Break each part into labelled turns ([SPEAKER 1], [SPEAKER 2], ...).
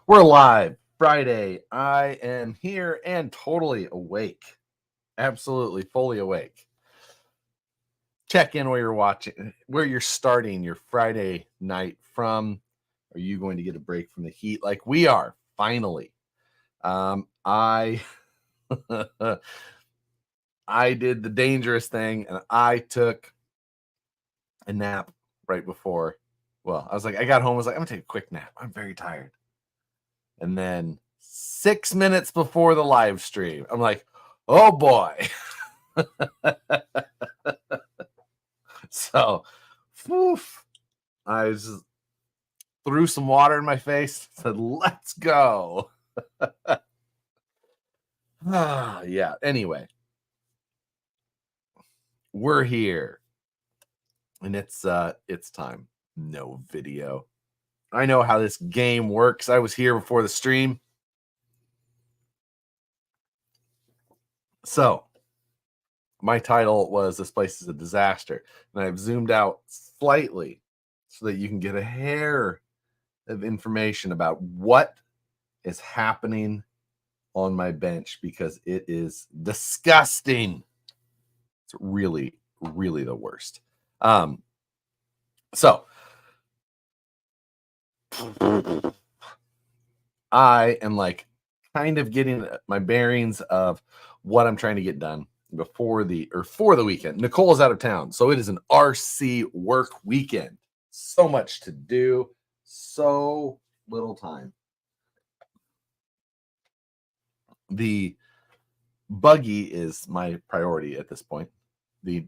[SPEAKER 1] We're live Friday. I am here and totally awake. Absolutely fully awake. Check in where you're watching, where you're starting your Friday night from. Are you going to get a break from the heat like we are? Finally. I I did the dangerous thing and I took a nap right before. Well, I was like, I got home, I was like, I'm gonna take a quick nap. I'm very tired. And then 6 minutes before the live stream, I'm like, oh boy. So, I just threw some water in my face, said, let's go. Yeah. Anyway, we're here. And it's time. No video. I know how this game works. I was here before the stream. So, my title was This Place is a Disaster. And I've zoomed out slightly so that you can get a hair of information about what is happening on my bench because it is disgusting. It's really, really the worst. So I am like kind of getting my bearings of what I'm trying to get done for the weekend. Nicole is out of town, so it is an RC work weekend. So much to do, so little time. The buggy is my priority at this point. The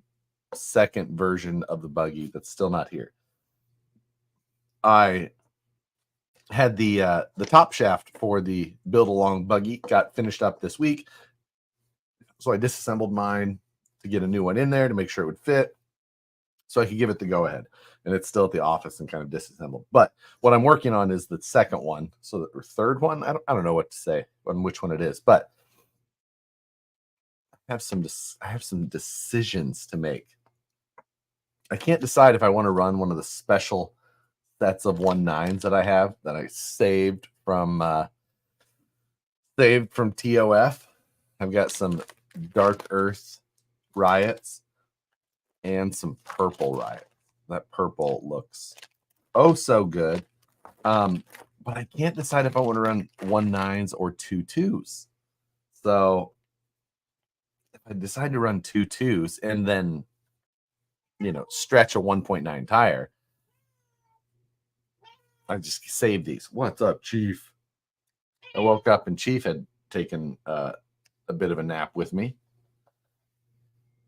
[SPEAKER 1] second version of the buggy that's still not here. I had the top shaft for the build along buggy got finished up this week. So I disassembled mine to get a new one in there to make sure it would fit so I could give it the go ahead. And it's still at the office and kind of disassembled. But what I'm working on is the second one. So or third one. I don't know what to say on which one it is, but I have some decisions to make. I can't decide if I want to run one of the special sets of 1.9s that I have that I saved from TOF. I've got some Dark Earth Riots and some purple Riot. That purple looks oh so good. But I can't decide if I want to run 1.9s or 2.2s. So if I decide to run 2.2s and then stretch a 1.9 tire, I just saved these. What's up, Chief? I woke up and Chief had taken a bit of a nap with me.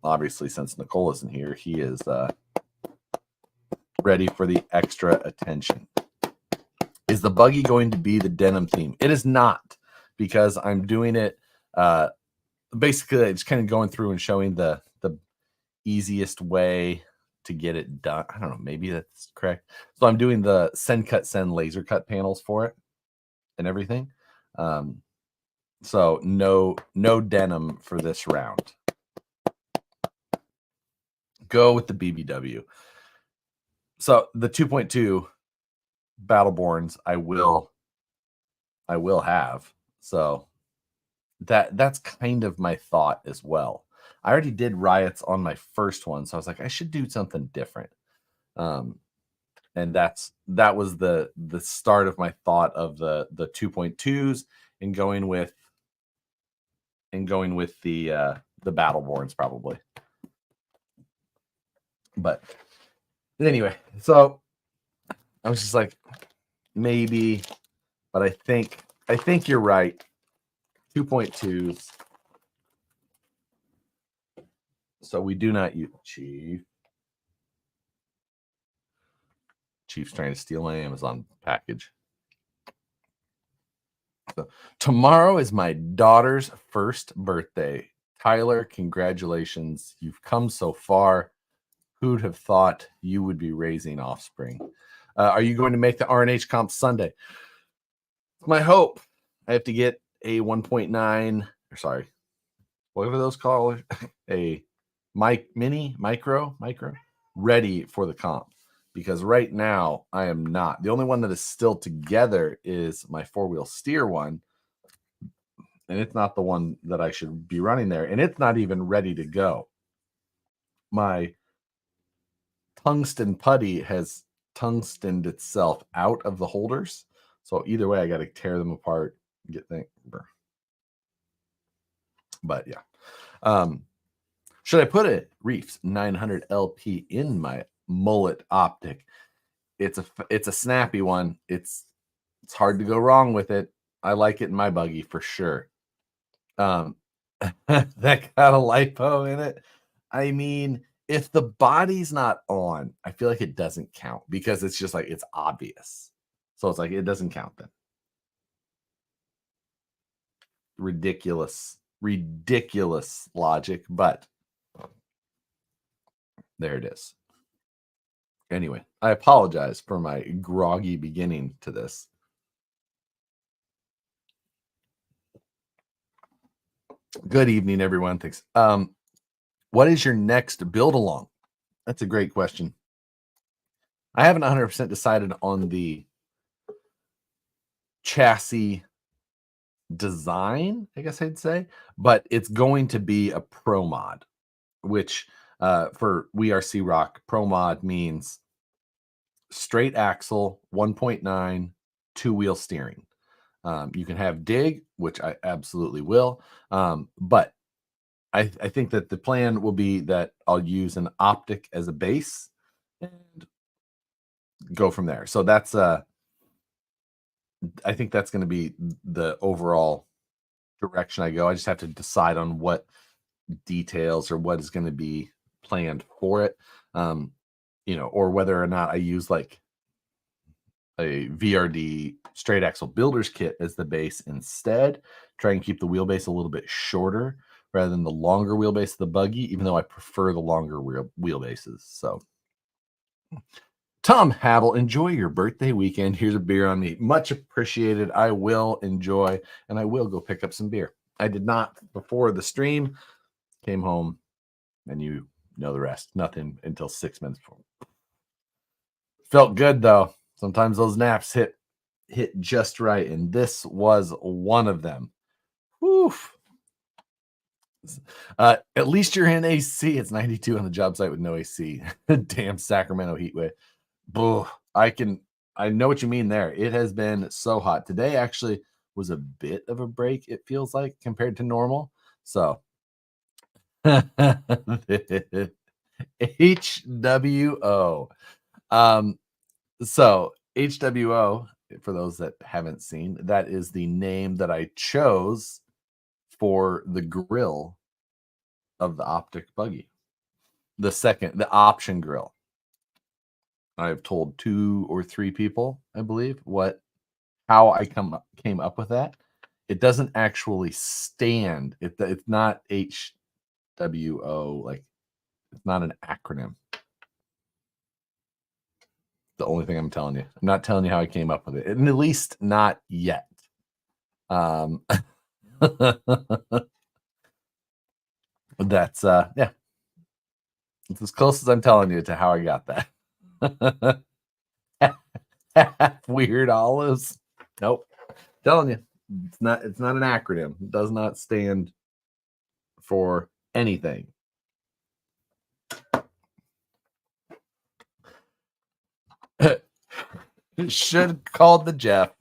[SPEAKER 1] Obviously, since Nicole isn't here, he is ready for the extra attention. Is the buggy going to be the denim theme? It is not, because I'm doing it basically it's kind of going through and showing the easiest way to get it done. I don't know, maybe that's correct. So I'm doing the send laser cut panels for it and everything. So no denim for this round. Go with the BBW. So the 2.2 Battleborns I will have. So that's kind of my thought as well. I already did Riots on my first one, so I was like, I should do something different. And that was the start of my thought of the 2.2s and going with the Battleborns probably. But anyway, so I was just like, maybe, but I think you're right. 2.2s. So we do not use Chief's trying to steal my Amazon package. So tomorrow is my daughter's first birthday. Tyler, congratulations. You've come so far. Who'd have thought you would be raising offspring? Are you going to make the RNH comp Sunday? My hope. I have to get a 1.9, or sorry, whatever those called, a micro ready for the comp. because right now I am not. The only one that is still together is my 4-wheel steer one, and it's not the one that I should be running there, and it's not even ready to go. My tungsten putty has tungstened itself out of the holders, so either way I got to tear them apart and get things. But yeah, should I put a Reefs 900 LP in my mullet optic? It's a snappy one. It's hard to go wrong with it. I like it in my buggy for sure. That got a lipo in it. I mean, if the body's not on, I feel like it doesn't count because it's just like it's obvious. So it's like it doesn't count then. Ridiculous logic, but there it is. Anyway, I apologize for my groggy beginning to this. Good evening, everyone. Thanks. What is your next build along? That's a great question. I haven't 100% decided on the chassis design, I guess I'd say, but it's going to be a pro mod, which for We RC Rock, pro mod means straight axle, 1.9, 2-wheel steering. You can have dig, which I absolutely will, but I think that the plan will be that I'll use an optic as a base and go from there. So that's I think that's going to be the overall direction I go. I just have to decide on what details or what is going to be planned for it, or whether or not I use like a VRD straight axle builder's kit as the base instead. Try and keep the wheelbase a little bit shorter rather than the longer wheelbase of the buggy, even though I prefer the longer wheelbases. So, Tom Habel, enjoy your birthday weekend. Here's a beer on me. Much appreciated. I will enjoy, and I will go pick up some beer. I did not before the stream. Came home, and you know the rest. Nothing until 6 minutes before. Felt good though. Sometimes those naps hit just right, and this was one of them. Woof. At least you're in AC. It's 92 on the job site with no AC. Damn Sacramento heat wave. Boo. I know what you mean there. It has been so hot. Today actually was a bit of a break, it feels like, compared to normal. So HWO. So HWO, for those that haven't seen, that is the name that I chose for the grill of the optic buggy. The option grill. I've told 2 or 3 people, I believe, how I came up with that. It doesn't actually stand. It's not HWO, like it's not an acronym. The only thing I'm telling you. I'm not telling you how I came up with it, and at least not yet. That's yeah. It's as close as I'm telling you to how I got that. Weird olives. Nope. Telling you. It's not an acronym. It does not stand for anything. Should have called the Jeff.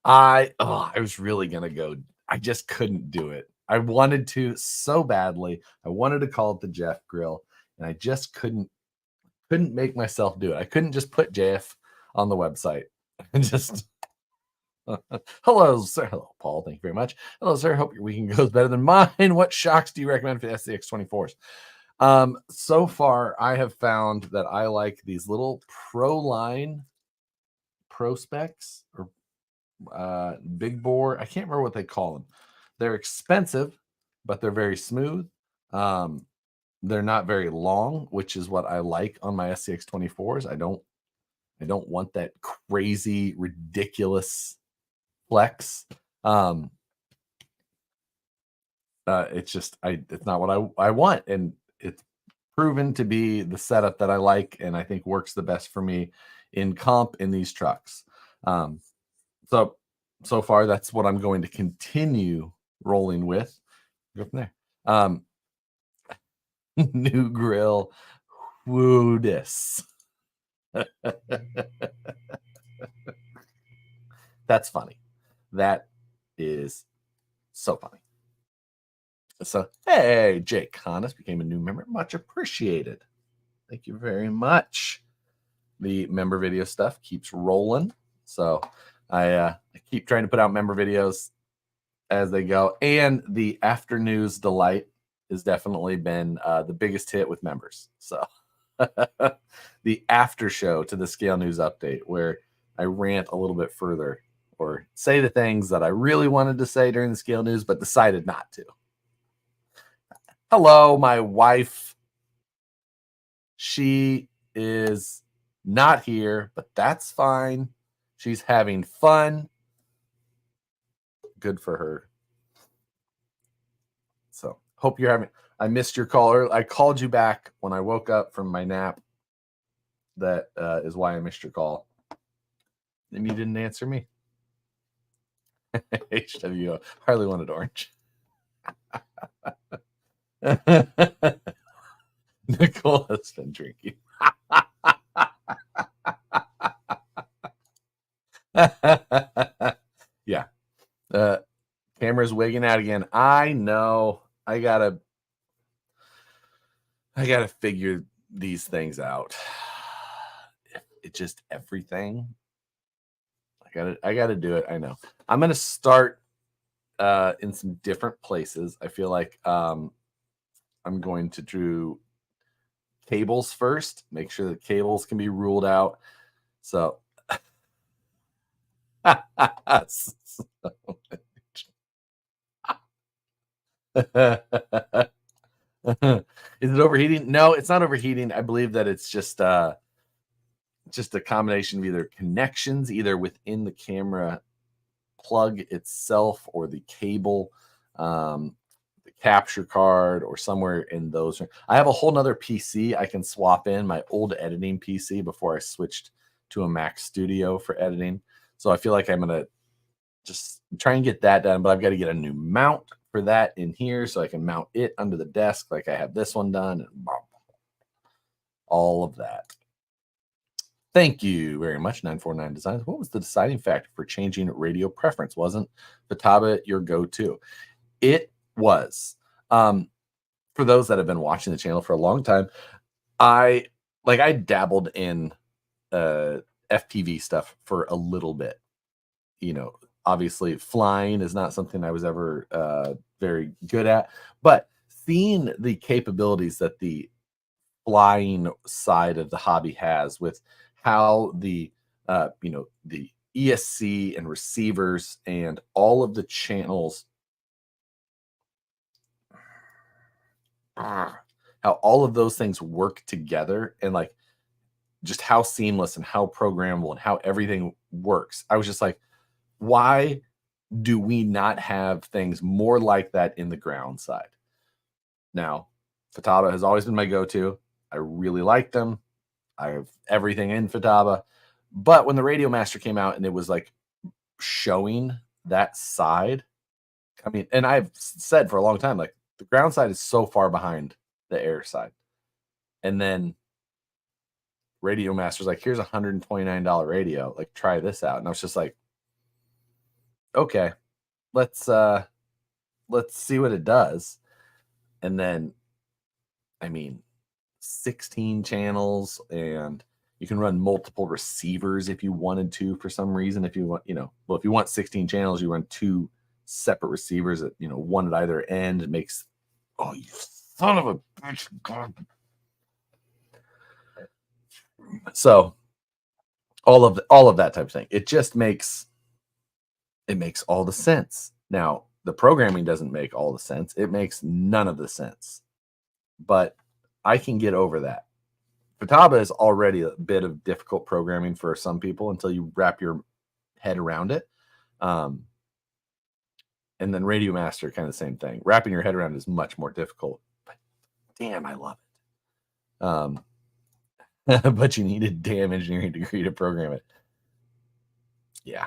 [SPEAKER 1] I was really gonna go. I just couldn't do it. I wanted to so badly. I wanted to call it the Jeff Grill, and I just couldn't make myself do it. I couldn't just put JF on the website and just hello, sir. Hello, Paul. Thank you very much. Hello, sir. Hope your weekend goes better than mine. What shocks do you recommend for the SCX24s? So far, I have found that I like these little Proline Prospecs or big bore. I can't remember what they call them. They're expensive, but they're very smooth. They're not very long, which is what I like on my SCX24s. I don't want that crazy, ridiculous flex. It's just it's not what I want, and proven to be the setup that I like and I think works the best for me in comp in these trucks. So far, that's what I'm going to continue rolling with. Go from there. New grill. Woo dis. That's funny. That is so funny. So, hey, Jake Hannes became a new member. Much appreciated. Thank you very much. The member video stuff keeps rolling. So I keep trying to put out member videos as they go. And the After News Delight has definitely been the biggest hit with members. So the after show to the Scale News update, where I rant a little bit further or say the things that I really wanted to say during the Scale News, but decided not to. Hello, my wife. She is not here, but that's fine. She's having fun. Good for her. So hope you're having. I missed your call. I called you back when I woke up from my nap. That is why I missed your call. And you didn't answer me. HWO. Harley wanted orange. Nicole has been drinking. Yeah. Camera's wigging out again. I know. I gotta figure these things out. It just everything. I gotta do it. I know. I'm gonna start in some different places. I feel like I'm going to do cables first. Make sure that cables can be ruled out. So is it overheating? No, it's not overheating. I believe that it's just a combination of either connections, either within the camera plug itself or the cable, the capture card, or somewhere in those. I have a whole nother PC I can swap in, my old editing PC, before I switched to a Mac Studio for editing. So I feel like I'm gonna just try and get that done, but I've got to get a new mount for that in here so I can mount it under the desk like I have this one done, and all of that. Thank you very much, 949 Designs. What was the deciding factor for changing radio preference? Wasn't Futaba your go-to? It was. For those that have been watching the channel for a long time, I dabbled in FPV stuff for a little bit. You know, obviously flying is not something I was ever very good at, but seeing the capabilities that the flying side of the hobby has, with how the the ESC and receivers and all of the channels, how all of those things work together, and like just how seamless and how programmable and how everything works. I was just like, why do we not have things more like that in the ground side? Now, Futaba has always been my go-to. I really like them. I have everything in Futaba. But when the Radio Master came out and it was like showing that side, I mean, and I've said for a long time, like, the ground side is so far behind the air side. And then Radio Master's like, here's a $129 radio. Like, try this out. And I was just like, okay, let's see what it does. And then, I mean, 16 channels, and you can run multiple receivers if you wanted to, for some reason. If you want, if you want 16 channels, you run 2 separate receivers at, one at either end. It makes, oh, you son of a bitch. God. So all of that type of thing. It just makes all the sense. Now, the programming doesn't make all the sense. It makes none of the sense. But I can get over that. Futaba is already a bit of difficult programming for some people until you wrap your head around it. And then Radio Master, kind of the same thing. Wrapping your head around it is much more difficult. But damn, I love it. But you need a damn engineering degree to program it. Yeah.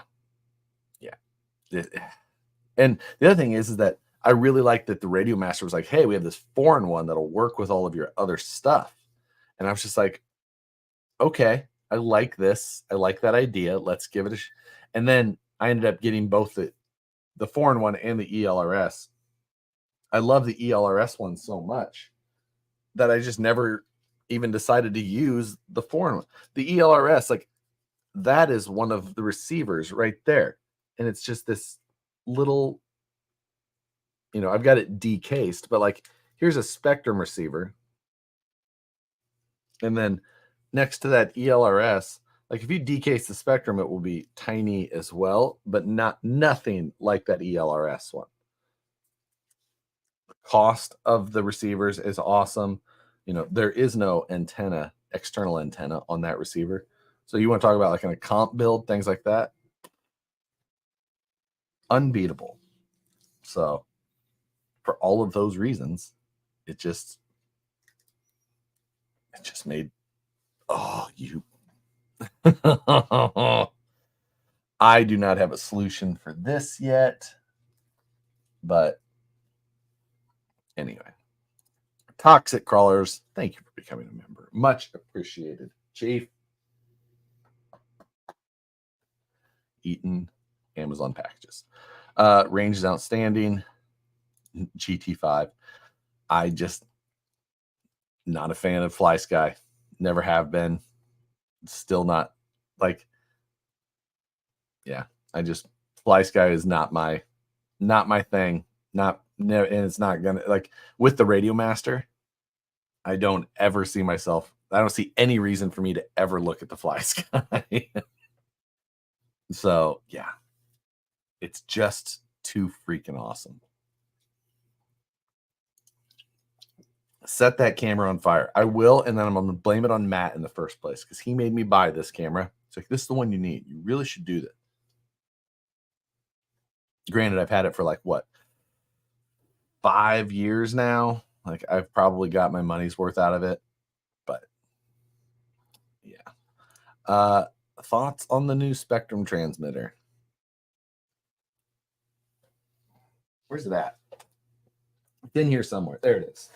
[SPEAKER 1] And the other thing is that I really like that the Radio Master was like, hey, we have this foreign one that'll work with all of your other stuff. And I was just like, okay, I like this. I like that idea. Let's give it a and then I ended up getting both the foreign one and the ELRS. I love the ELRS one so much that I just never even decided to use the foreign one. The ELRS, like, that is one of the receivers right there. And it's just this little, I've got it decased, but like, here's a Spectrum receiver. And then next to that ELRS, like if you decase the Spectrum, it will be tiny as well, but nothing like that ELRS one. The cost of the receivers is awesome. There is no antenna, external antenna on that receiver. So you want to talk about like in a comp build, things like that. Unbeatable. So for all of those reasons, it just made, I do not have a solution for this yet, but anyway, Toxic Crawlers, thank you for becoming a member. Much appreciated, Chief. Eaton, Amazon packages. Range is outstanding. GT5. I just not a fan of Fly Sky. Never have been. Still not like. Yeah, Fly Sky is not my thing. And it's not gonna, like, with the Radio Master, I don't ever see myself. I don't see any reason for me to ever look at the Fly Sky. So yeah, it's just too freaking awesome. Set that camera on fire. I will, and then I'm going to blame it on Matt in the first place because he made me buy this camera. It's like, this is the one you need. You really should do that. Granted, I've had it for like, what, 5 years now? Like, I've probably got my money's worth out of it. But, yeah. Thoughts on the new Spectrum transmitter? Where's it at? It's in here somewhere. There it is.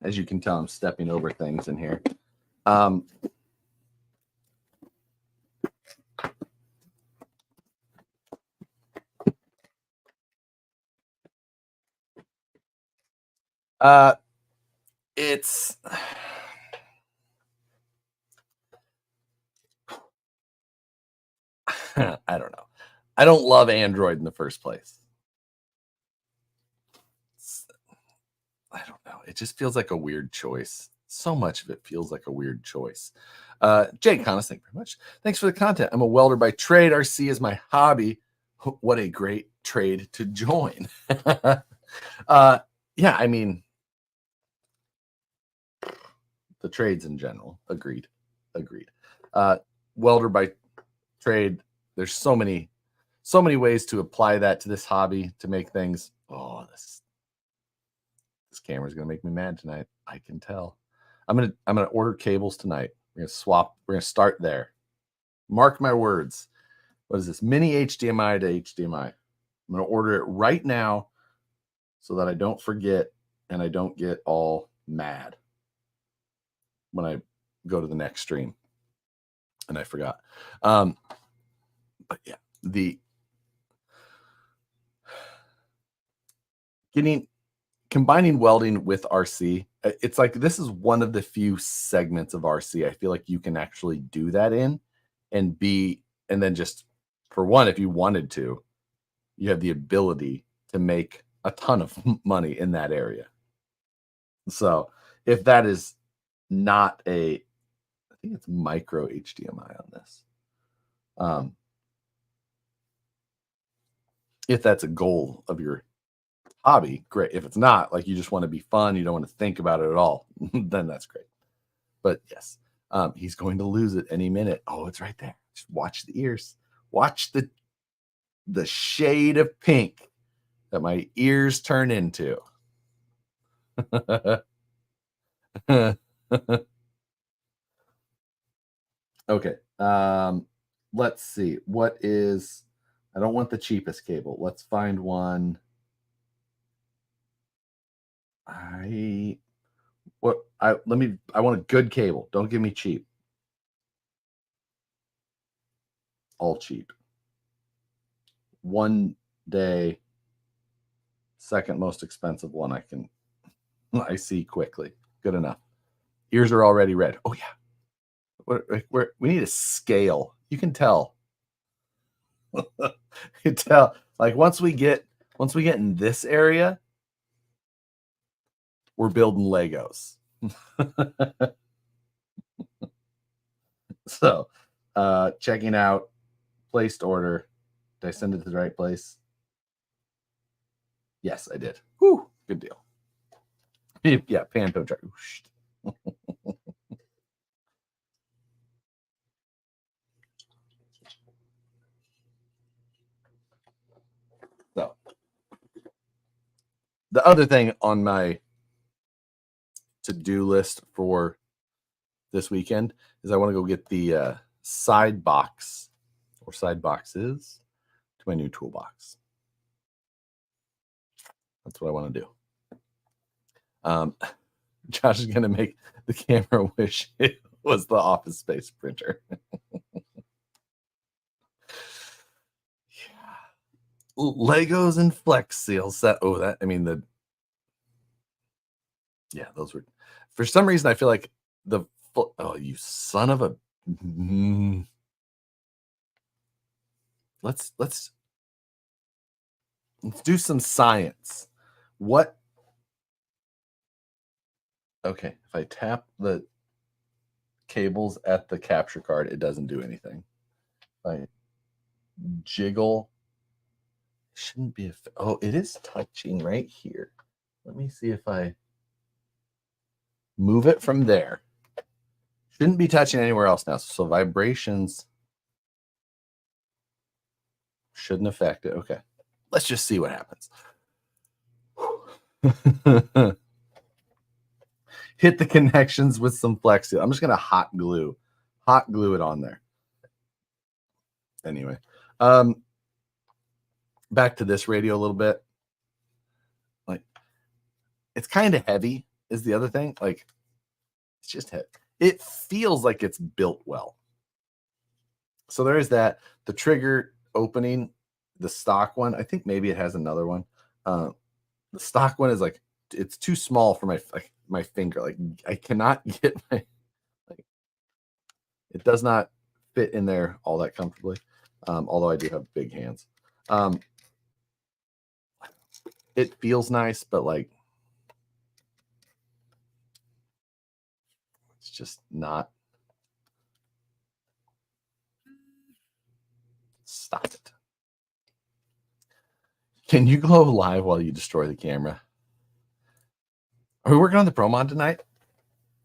[SPEAKER 1] As you can tell, I'm stepping over things in here. It's I don't know. I don't love Android in the first place. I don't know. It just feels like a weird choice. So much of it feels like a weird choice. Jay Connors, thank you very much. Thanks for the content. I'm a welder by trade. RC is my hobby. What a great trade to join. Yeah, I mean, the trades in general. Agreed. Welder by trade. There's so many ways to apply that to this hobby to make things. Oh, this camera's gonna make me mad tonight. I can tell. I'm gonna order cables tonight. We're gonna swap. We're gonna start there. Mark my words. What is this? Mini HDMI to HDMI. I'm gonna order it right now so that I don't forget and I don't get all mad when I go to the next stream and I forgot. But yeah, combining welding with RC, it's like this is one of the few segments of RC I feel like you can actually do that in and then just, for one, if you wanted to, you have the ability to make a ton of money in that area. So if that is not I think it's micro HDMI on this. If that's a goal of your hobby, great. If it's not, like you just want to be fun, you don't want to think about it at all, then that's great. But yes, he's going to lose it any minute. Oh, it's right there. Just watch the ears. Watch the shade of pink that my ears turn into. Okay. Let's see. What is, I don't want the cheapest cable. Let's find one. I want a good cable. Don't give me cheap. All cheap. One day, second most expensive one I see quickly. Good enough. Ears are already red. Oh yeah. We need a scale. You can tell. You can tell. Like once we get in this area, we're building Legos. So, checking out placed order. Did I send it to the right place? Yes, I did. Whew, good deal. Yeah, Pantone truck. So, the other thing on my to-do list for this weekend is I want to go get the side box or side boxes to my new toolbox. That's what I want to do. Josh is going to make the camera wish it was the Office Space printer. Yeah. Legos and Flex Seal set. Oh, that, I mean, yeah, those were, for some reason, I feel like oh, you son of a, let's do some science. What? Okay, if I tap the cables at the capture card, it doesn't do anything. If I jiggle, shouldn't be oh, it is touching right here. Let me see if I move it from there. Shouldn't be touching anywhere else now. So vibrations shouldn't affect it. Okay, let's just see what happens. Hit the connections with some Flex Seal. I'm just gonna hot glue it on there. Anyway, back to this radio a little bit. Like, it's kind of heavy is the other thing. Like, it's just heavy. It feels like it's built well. So there is that. The trigger opening, the stock one, I think maybe it has another one. The stock one is like, it's too small for my finger. Like, I cannot get my, like, it does not fit in there all that comfortably. Although I do have big hands. It feels nice, but like, it's just not. Stop it. Can you go live while you destroy the camera? Are we working on the Pro Mod tonight?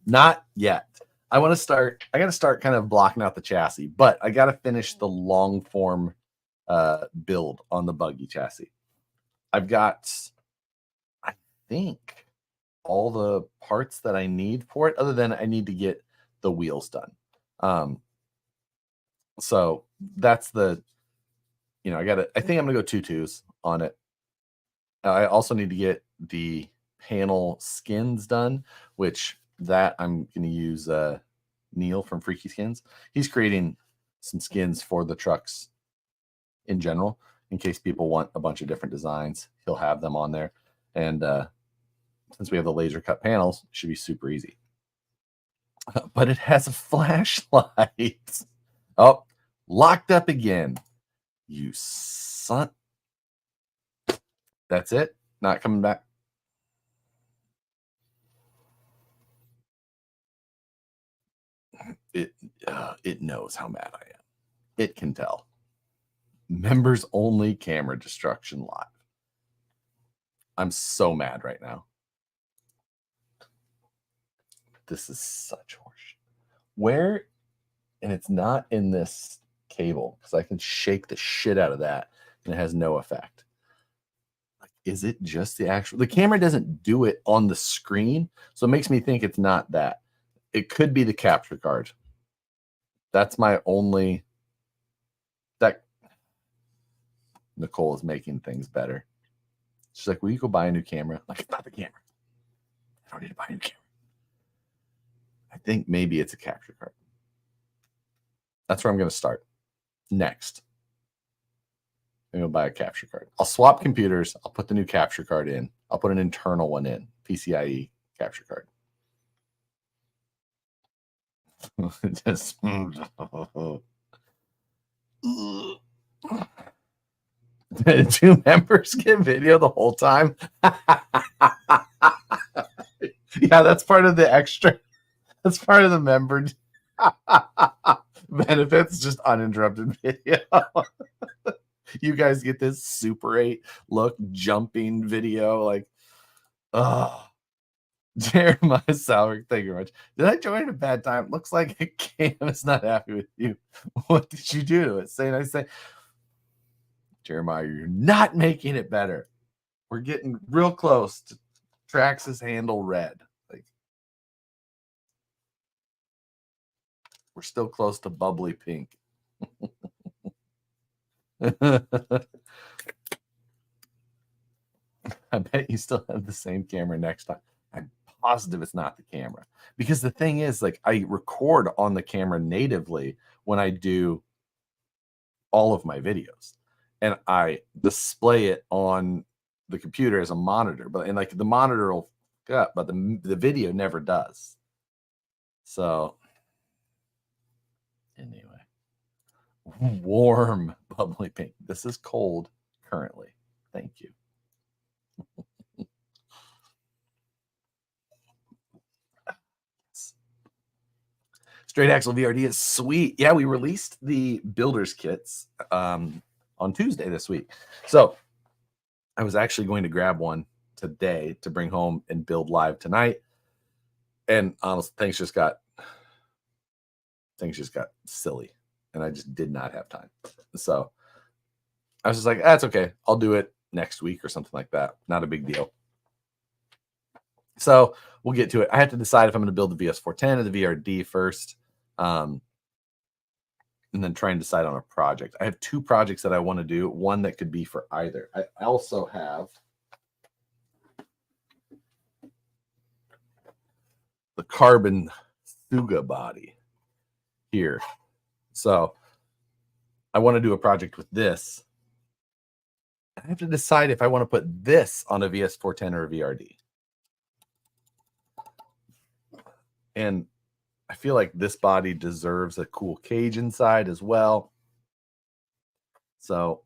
[SPEAKER 1] Not yet. I got to start kind of blocking out the chassis, but I got to finish the long form build on the buggy chassis. I've got, I think, all the parts that I need for it, other than I need to get the wheels done. So that's the, I think I'm gonna go 2.2s on it. I also need to get the panel skins done, which that I'm gonna use Neil from Freaky Skins. He's creating some skins for the trucks in general, in case people want a bunch of different designs. He'll have them on there. And since we have the laser cut panels, it should be super easy. But it has a flashlight. Oh, locked up again. You son. That's it. Not coming back. It knows how mad I am. It can tell. Members only camera destruction live. I'm so mad right now. This is such horseshit. Where, and it's not in this cable because I can shake the shit out of that and it has no effect. Like, is it just the camera doesn't do it on the screen, so it makes me think it's not that. It could be the capture card. That's my only. That Nicole is making things better. She's like, will you go buy a new camera? Like, it's not the camera. I don't need to buy a new camera. I think maybe it's a capture card. That's where I'm going to start next. I'm going to buy a capture card. I'll swap computers. I'll put the new capture card in. I'll put an internal one in. PCIe capture card. Just did 2 members get video the whole time? Yeah, that's part of the extra. That's part of the member benefits, just uninterrupted video. You guys get this Super 8 look jumping video. Like, oh, Jeremiah Salrick, thank you very much. Did I join at a bad time? Looks like Cam is not happy with you. What did you do to it? Say nice thing. Jeremiah, you're not making it better. We're getting real close to Traxxas handle red. Like, we're still close to bubbly pink. I bet you still have the same camera next time. I'm positive it's not the camera. Because the thing is, like, I record on the camera natively when I do all of my videos. And I display it on the computer as a monitor. And like the monitor will cut, but the video never does. So anyway. Warm bubbly pink. This is cold currently. Thank you. Straight Axle VRD is sweet. Yeah, we released the builder's kits on Tuesday this week. So I was actually going to grab one today to bring home and build live tonight. And honestly, things just got silly. And I just did not have time. So I was just like, that's okay. I'll do it next week or something like that. Not a big deal. So we'll get to it. I have to decide if I'm going to build the VS410 or the VRD first. And then try and decide on a project. I have 2 projects that I want to do. One that could be for either. I also have the carbon Thuga body here. So I want to do a project with this. I have to decide if I want to put this on a VS410 or a VRD. And I feel like this body deserves a cool cage inside as well. So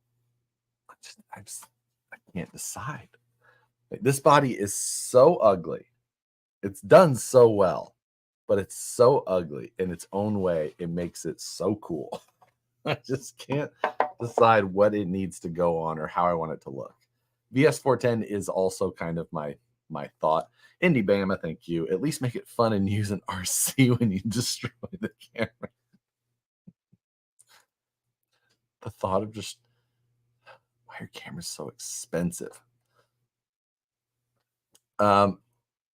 [SPEAKER 1] I can't decide. Like, this body is so ugly. It's done so well, but it's so ugly in its own way. It makes it so cool. I just can't decide what it needs to go on or how I want it to look. VS410 is also kind of my thought. Indy Bama, thank you. At least make it fun and use an RC when you destroy the camera. The thought of just, why are cameras so expensive? I'm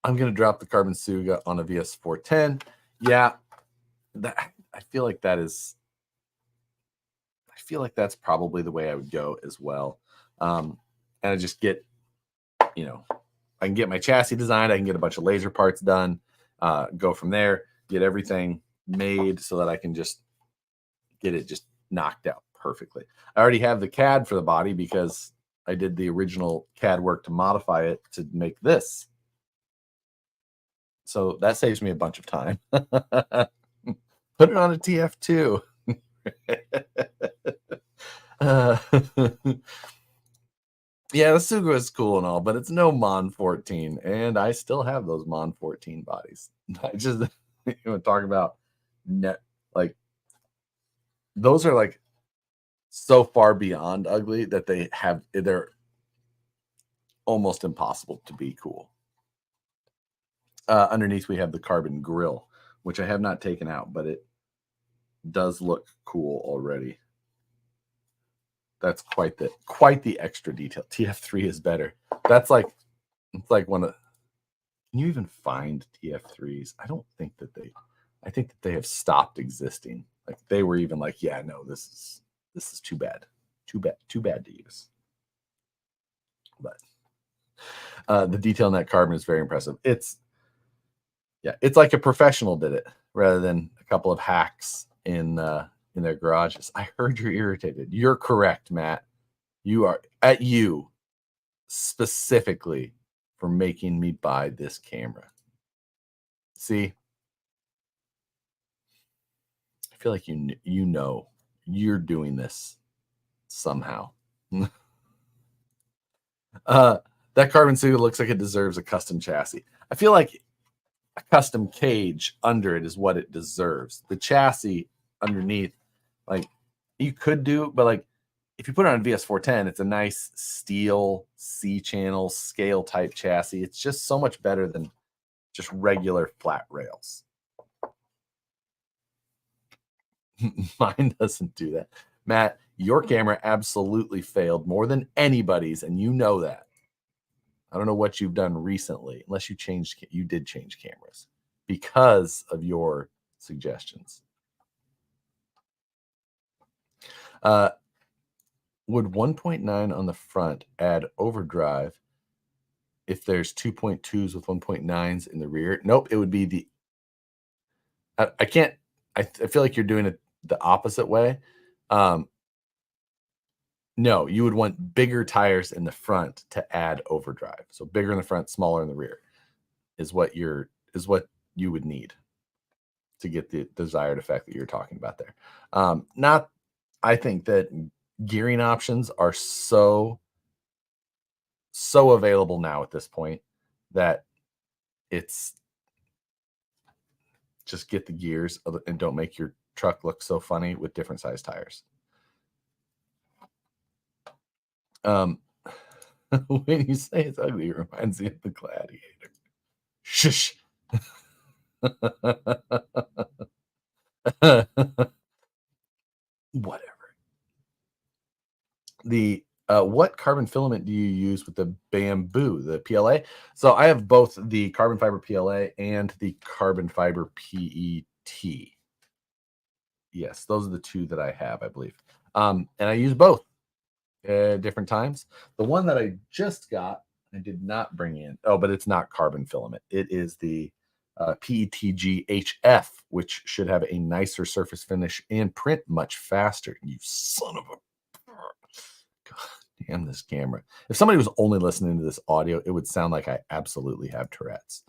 [SPEAKER 1] going to drop the Carbon Suga on a VS410. Yeah, I feel like that's probably the way I would go as well. And I just get, I can get my chassis designed. I can get a bunch of laser parts done, go from there, get everything made so that I can just get it just knocked out perfectly. I already have the CAD for the body because I did the original CAD work to modify it to make this. So that saves me a bunch of time. Put it on a TF2. Yeah, the Suga is cool and all, but it's no Mon 14, and I still have those Mon 14 bodies. I just talk about like those are like so far beyond ugly that they're almost impossible to be cool. Underneath we have the carbon grill, which I have not taken out, but does look cool already. That's quite the extra detail. TF3 is better. That's like, it's like one of, can you even find TF3s? I don't think that I think that they have stopped existing. Like they were even like, yeah, no, this is too bad. Too bad to use. But the detail in that carbon is very impressive. It's like a professional did it rather than a couple of hacks in their garages. I heard you're irritated. You're correct, Matt. You are at you specifically for making me buy this camera. See, I feel like you know you're doing this somehow. That carbon steel looks like it deserves a custom chassis. I feel like a custom cage under it is what it deserves. The chassis underneath, like you could do, but like if you put it on VS410, it's a nice steel C-channel scale type chassis. It's just so much better than just regular flat rails. Mine doesn't do that. Matt, your camera absolutely failed more than anybody's, and you know that. I don't know what you've done recently, unless you did change cameras because of your suggestions. Would 1.9 on the front add overdrive if there's 2.2s with 1.9s in the rear? Nope, it would be the, I can't, I feel like you're doing it the opposite way. No, you would want bigger tires in the front to add overdrive. So bigger in the front, smaller in the rear is what you would need to get the desired effect that you're talking about there. I think that gearing options are so available now at this point that it's just get the gears and don't make your truck look so funny with different size tires. When you say it's ugly, it reminds me of the Gladiator. Shush. Whatever. The what carbon filament do you use with the bamboo, the PLA? So I have both the carbon fiber PLA and the carbon fiber PET. Yes, those are the two that I have, I believe. And I use both at different times. The one that I just got, I did not bring in. Oh, but it's not carbon filament. It is the PETG HF, which should have a nicer surface finish and print much faster. You son of a... God damn this camera. If somebody was only listening to this audio, it would sound like I absolutely have Tourette's.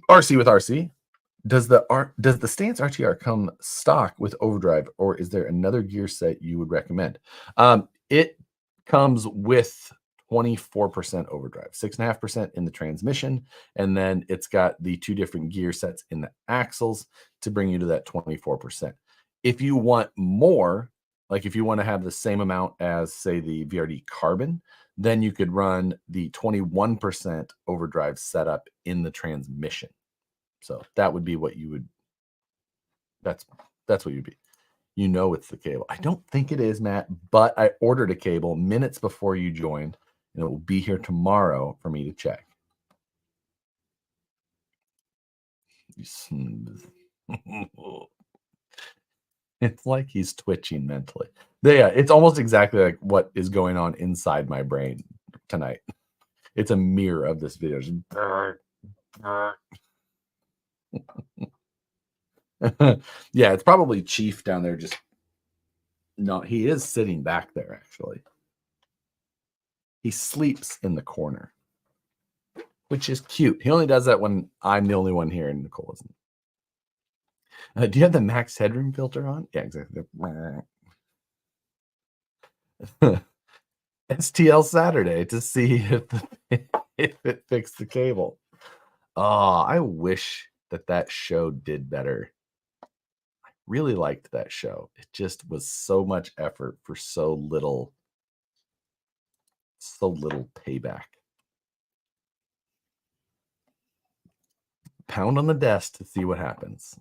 [SPEAKER 1] RC with RC. Does the Stance RTR come stock with overdrive, or is there another gear set you would recommend? It comes with 24% overdrive, 6.5% in the transmission, and then it's got the two different gear sets in the axles to bring you to that 24%. If you want more, like if you want to have the same amount as, say, the VRD Carbon, then you could run the 21% overdrive setup in the transmission. So that would be what you would, that's what you'd be. You know it's the cable. I don't think it is, Matt, but I ordered a cable minutes before you joined, and it will be here tomorrow for me to check. It's like he's twitching mentally. Yeah, it's almost exactly like what is going on inside my brain tonight. It's a mirror of this video. Yeah, it's probably Chief down there just... No, he is sitting back there, actually. He sleeps in the corner, which is cute. He only does that when I'm the only one here and Nicole isn't. Do you have the max headroom filter on? Yeah, exactly. STL Saturday to see if it fixed the cable. Oh, I wish that show did better. I really liked that show. It just was so much effort for so little payback. Pound on the desk to see what happens.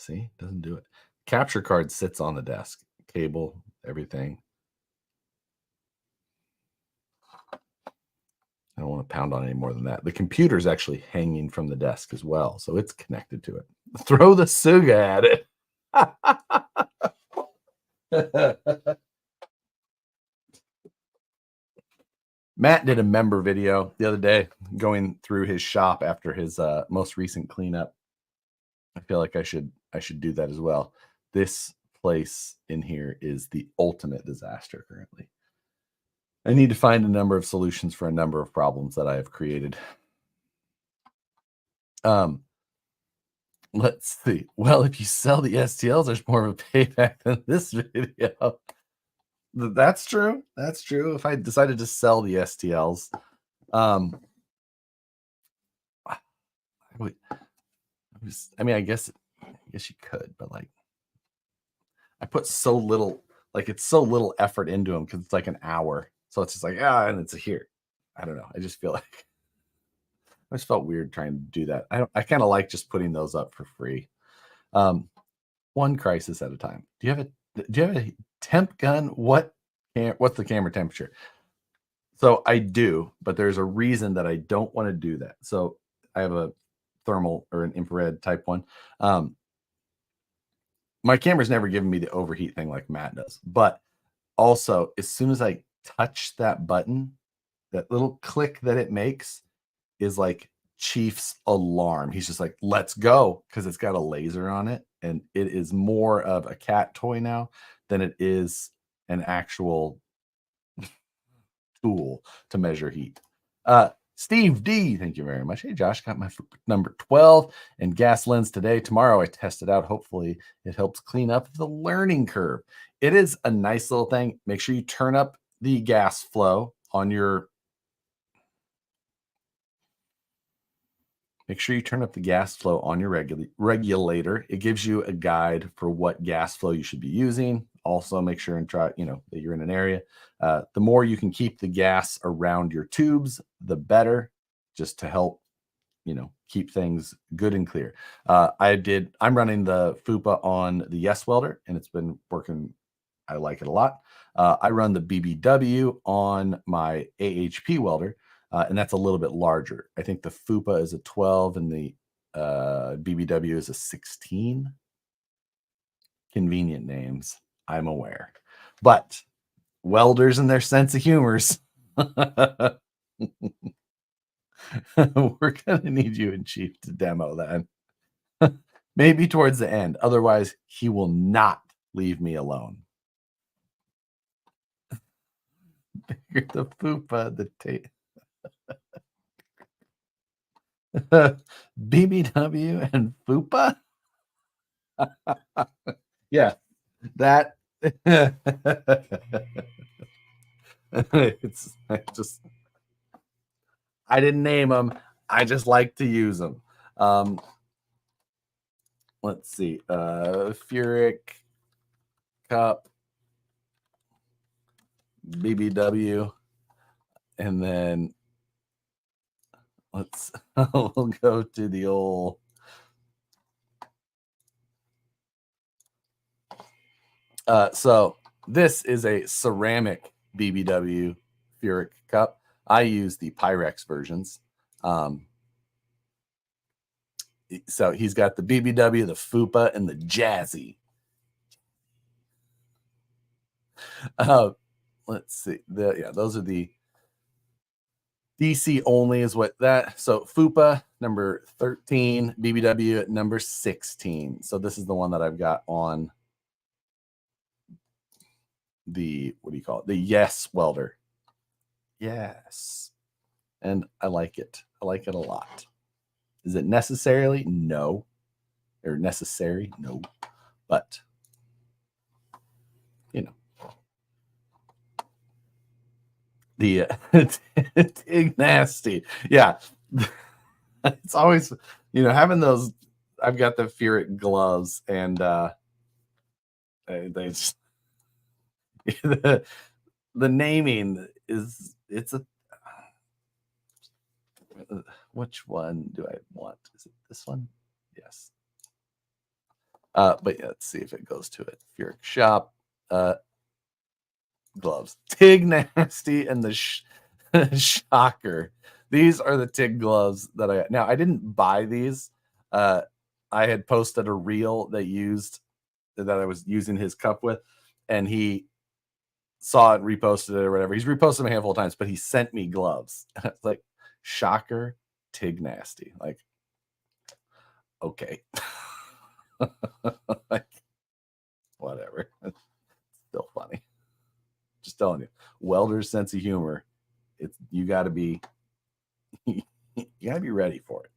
[SPEAKER 1] See, doesn't do it. Capture card sits on the desk, cable, everything. I don't want to pound on any more than that. The computer is actually hanging from the desk as well, so it's connected to it. Throw the Suga at it. Matt did a member video the other day going through his shop after his most recent cleanup. I feel like I should do that as well. This place in here is the ultimate disaster currently. I need to find a number of solutions for a number of problems that I have created. Let's see. Well, if you sell the STLs, there's more of a payback than this video. That's true. That's true. If I decided to sell the STLs, I mean, I guess you could, but like, I put so little, like it's so little effort into them because it's like an hour. So it's just like, and it's here. I don't know. I just feel like I just felt weird trying to do that. I kind of like just putting those up for free. One crisis at a time. Do you have a temp gun? What's the camera temperature? So I do, but there's a reason that I don't want to do that. So I have a thermal or an infrared type one. My camera's never given me the overheat thing like Matt does, but also as soon as I touch that button, that little click that it makes is like Chief's alarm. He's just like, let's go, because it's got a laser on it, and it is more of a cat toy now than it is an actual tool to measure heat. Steve D, thank you very much. Hey, Josh, got my number 12 and gas lens today. Tomorrow I test it out. Hopefully it helps clean up the learning curve. It is a nice little thing. Make sure you turn up the gas flow on your regulator. It gives you a guide for what gas flow you should be using. Also, make sure and try, that you're in an area. The more you can keep the gas around your tubes, the better, just to help, keep things good and clear. I'm running the FUPA on the Yes welder, and it's been working. I like it a lot. I run the BBW on my AHP welder, and that's a little bit larger. I think the FUPA is a 12 and the BBW is a 16. Convenient names, I'm aware. But welders and their sense of humors. We're going to need you in Chief to demo that. Maybe towards the end. Otherwise, he will not leave me alone. The FUPA, the tape. BBW and FUPA? Yeah, that. I didn't name them. I just like to use them. Let's see. Furic Cup, BBW, and then we'll go to the old. So this is a ceramic BBW Furic Cup. I use the Pyrex versions. So he's got the BBW, the FUPA, and the Jazzy. Let's see. Those are the DC only is what that. So FUPA number 13, BBW at number 16. So this is the one that I've got on the, what do you call it? The Yes welder. Yes. And I like it. I like it a lot. Is it necessarily? No. Or necessary? No. But, the Tig Nasty. Yeah. It's always, having those. I've got the Furic gloves, and they just, the naming is, it's a, which one do I want? Is it this one? Yes. But yeah, let's see if it goes to it. Furic Shop, gloves. Tig Nasty and the Shocker. These are the TIG gloves that I didn't buy these. I had posted a reel that I was using his cup with, and he saw it, reposted it or whatever. He's reposted them a handful of times, but he sent me gloves. And it's like, Shocker, Tig Nasty. Like, okay. Like, whatever. It's still funny. Just telling you, welder's sense of humor. You got to be ready for it.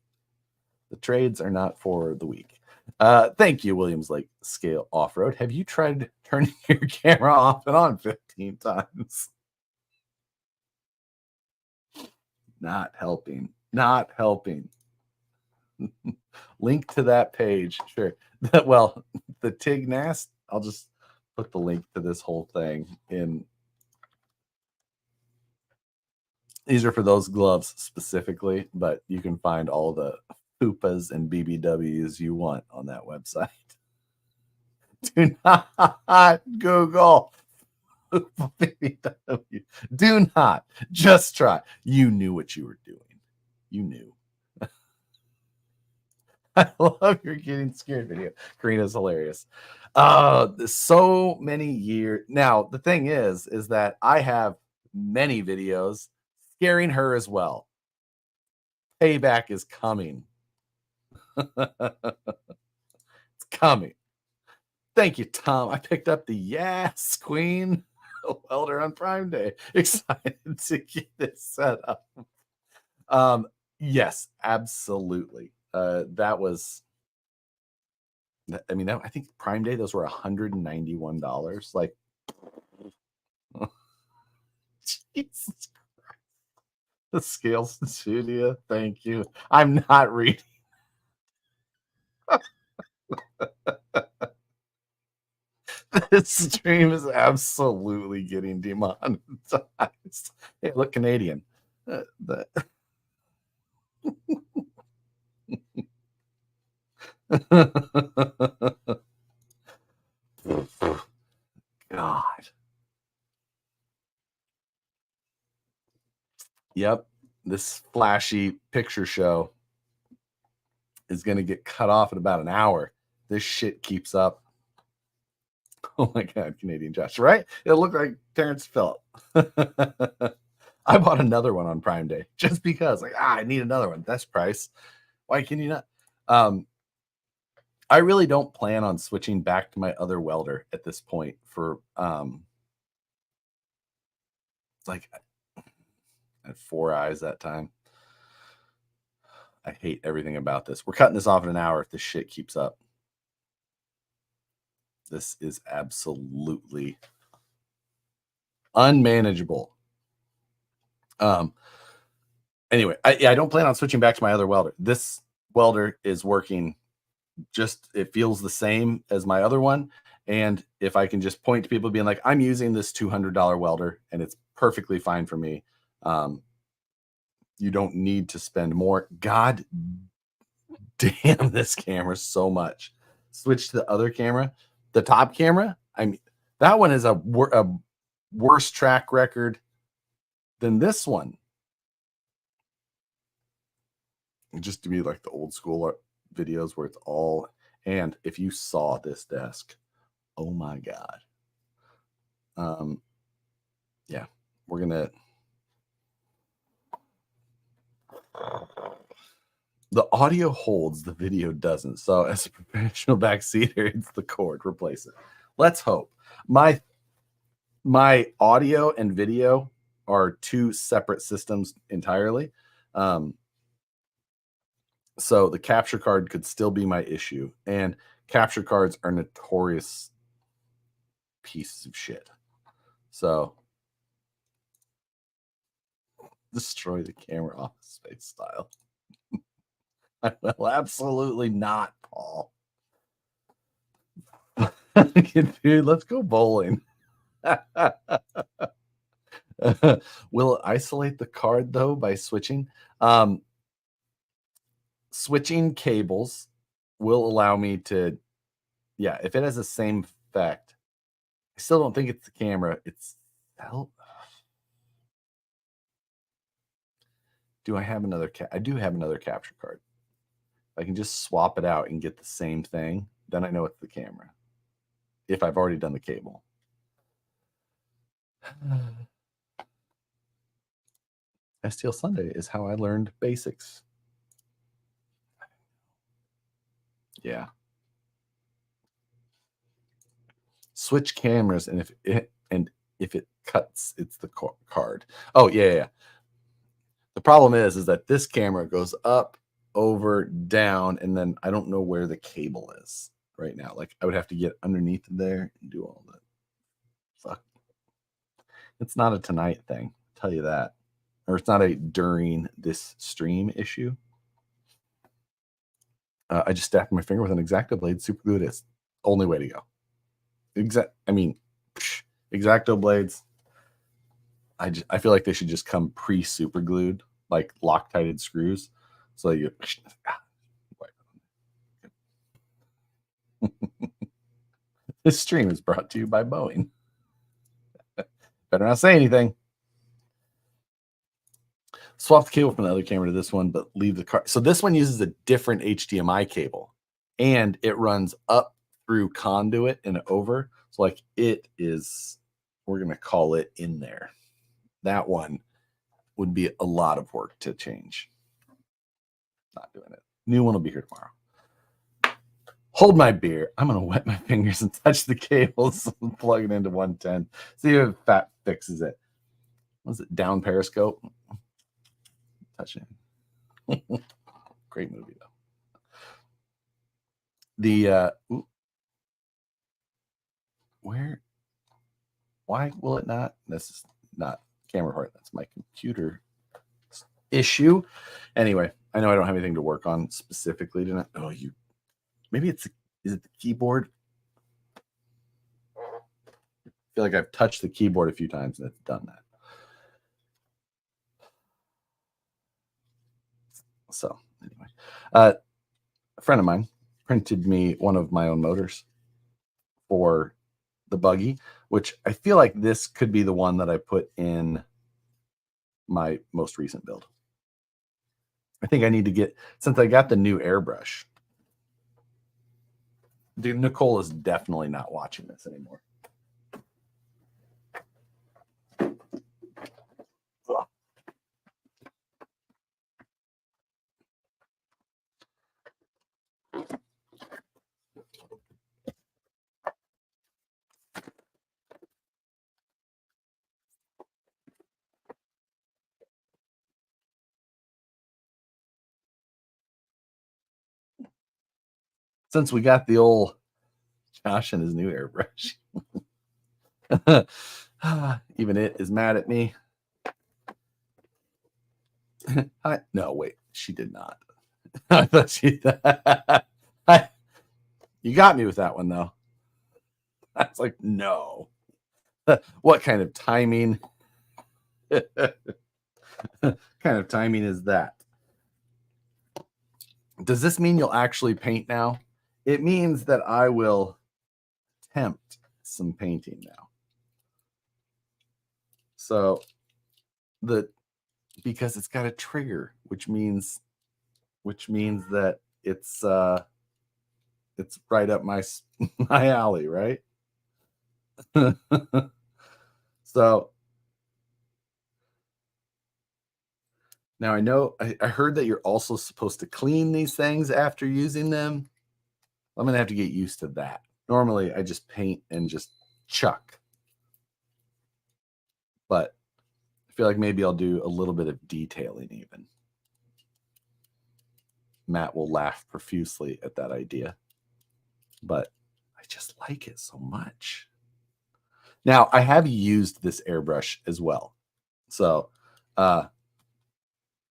[SPEAKER 1] The trades are not for the weak. Thank you, Williams Lake Scale Off-Road. Have you tried turning your camera off and on 15 times? Not helping. Not helping. Link to that page. Sure. Well, the TIG Nast, I'll just put the link to this whole thing in. These are for those gloves specifically, but you can find all the FUPAs and BBWs you want on that website. Do not Google BBW. Do not. Just try. You knew what you were doing. You knew. I love your getting scared video. Karina's hilarious. So many years. Now, the thing is that I have many videos scaring her as well. Payback is coming. It's coming. Thank you, Tom. I picked up the Yes Queen welder on Prime Day. Excited to get this set up. Yes, absolutely. That was, I mean, I think Prime Day, those were $191. Like, Jesus Christ. The Scales Studio. Thank you. I'm not reading. This stream is absolutely getting demonetized. Hey, look, Canadian. God. Yep. This flashy picture show is going to get cut off in about an hour. This shit keeps up. Oh my God, Canadian Josh, right? It'll look like Terrence Phillip. I bought another one on Prime Day just because, like, I need another one. That's price. Why can you not? I really don't plan on switching back to my other welder at this point for like I had 4 eyes that time. I hate everything about this. We're cutting this off in an hour if this shit keeps up. This is absolutely unmanageable. Anyway, I don't plan on switching back to my other welder. This welder is working just, it feels the same as my other one. And if I can just point to people being like, I'm using this $200 welder and it's perfectly fine for me. You don't need to spend more. God damn this camera so much. Switch to the other camera. The top camera, I mean, that one is a worse track record than this one. Just to be like the old school videos where it's all, and if you saw this desk, oh my God. Yeah, we're gonna, the audio holds, the video doesn't. So as a professional backseater, it's the cord, replace it. Let's hope. My audio and video are 2 separate systems entirely. So the capture card could still be my issue. And capture cards are notorious pieces of shit. So destroy the camera Office Space style. I will absolutely not, Paul. Dude, let's go bowling. Will it isolate the card though by switching? Switching cables will allow me to yeah, if it has the same effect, I still don't think it's the camera. It's do I have another I do have another capture card. I can just swap it out and get the same thing, then I know it's the camera. If I've already done the cable. STL Sunday is how I learned basics. Yeah. Switch cameras, and if it cuts, it's the card. Oh yeah. The problem is that this camera goes up, over, down, and then I don't know where the cable is right now. Like I would have to get underneath there and do all that. Fuck. It's not a tonight thing, I'll tell you that. Or it's not a during this stream issue. I just stabbed my finger with an X-Acto blade. Super glue it is. Only way to go. X-Acto blades. I feel like they should just come pre-super glued, like Loctited screws. So you. This stream is brought to you by Boeing. Better not say anything. Swap the cable from the other camera to this one, but leave the card. So this one uses a different HDMI cable, and it runs up through conduit and over. So like it is, we're going to call it in there. That one would be a lot of work to change. Not doing it. New one will be here tomorrow. Hold my beer. I'm going to wet my fingers and touch the cables and plug it into 110. See if Fat fixes it. Was it Down Periscope? Touching. Great movie though. Why will it not? This is not camera part. That's my computer issue. Anyway, I know I don't have anything to work on specifically tonight. Oh, maybe is it the keyboard? I feel like I've touched the keyboard a few times and it's done that. So anyway, a friend of mine printed me one of my own motors for the buggy, which I feel like this could be the one that I put in my most recent build. I think I need to get, since I got the new airbrush. Dude, Nicole is definitely not watching this anymore. Since we got the old Josh and his new airbrush. Even it is mad at me. No, wait, she did not. I thought she. You got me with that one though. I was like, no. What kind of timing? Kind of timing is that? Does this mean you'll actually paint now? It means that I will attempt some painting now. So because it's got a trigger, which means that it's right up my alley, right? So now I know I heard that you're also supposed to clean these things after using them. I'm gonna have to get used to that. Normally I just paint and just chuck, but I feel like maybe I'll do a little bit of detailing even. Matt will laugh profusely at that idea, but I just like it so much. Now I have used this airbrush as well. So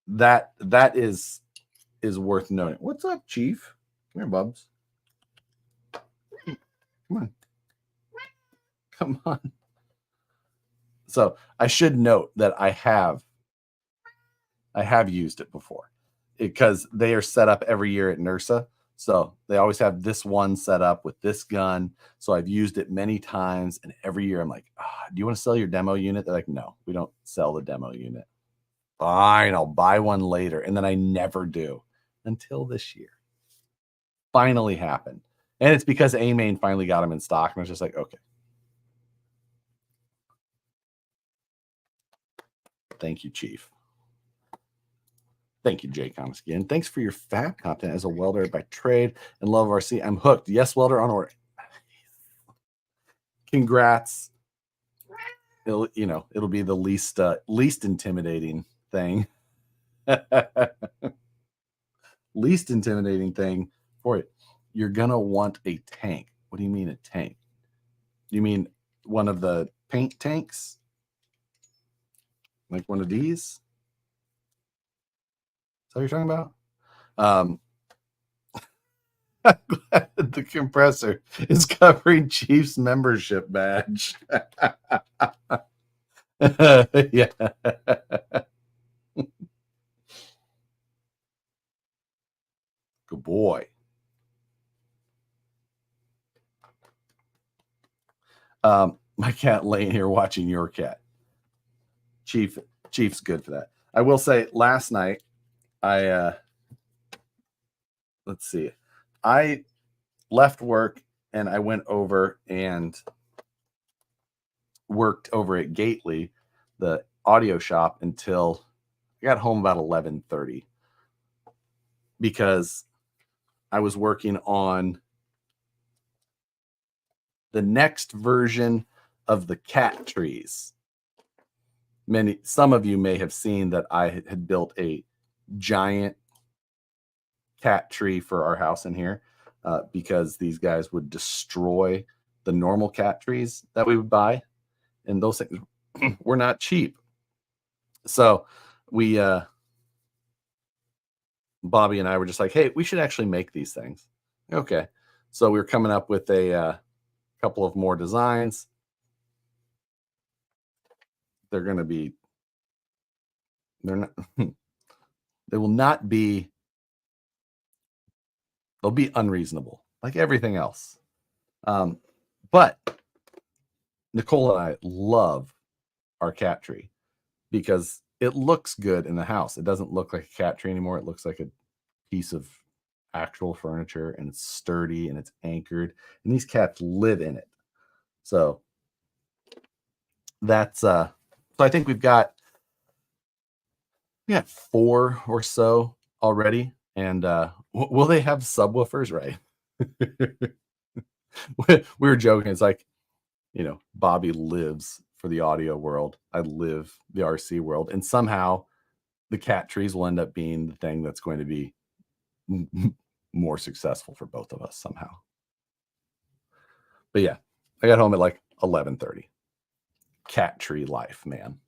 [SPEAKER 1] that is worth noting. What's up, Chief? Come here, Bubs. Come on. So I should note that I have used it before because they are set up every year at NERSA. So they always have this one set up with this gun. So I've used it many times, and every year I'm like, do you want to sell your demo unit? They're like, no, we don't sell the demo unit. Fine, I'll buy one later. And then I never do until this year. Finally happened. And it's because A-Main finally got them in stock. And I was just like, okay. Thank you, Chief. Thank you, Jake Thomas again. Thanks for your fab content as a welder by trade and love RC. I'm hooked. Yes, welder on order. Congrats. It'll be the least intimidating thing. Least intimidating thing for it. You're gonna want a tank. What do you mean a tank? You mean one of the paint tanks? Like one of these? Is that what you're talking about? I'm glad the compressor is covering Chief's membership badge. Yeah. Good boy. My cat laying here watching your cat. Chief's good for that. I will say last night, let's see. I left work and I went over and worked over at Gately, the audio shop, until I got home about 11:30 because I was working on the next version of the cat trees. Some of you may have seen that I had built a giant cat tree for our house in here because these guys would destroy the normal cat trees that we would buy, and those things were not cheap. So we Bobby and I were just like, hey, we should actually make these things. Okay. So we were coming up with a couple of more designs. They're going to be, they will not be, they'll be unreasonable like everything else. But Nicole and I love our cat tree because it looks good in the house. It doesn't look like a cat tree anymore. It looks like a piece of actual furniture, and it's sturdy and it's anchored, and these cats live in it. So that's so I think we've got 4 or so already. And will they have subwoofers? Right. We were joking. It's like, Bobby lives for the audio world. I live the RC world. And somehow the cat trees will end up being the thing that's going to be more successful for both of us somehow. But yeah, I got home at like 11:30. Cat tree life, man.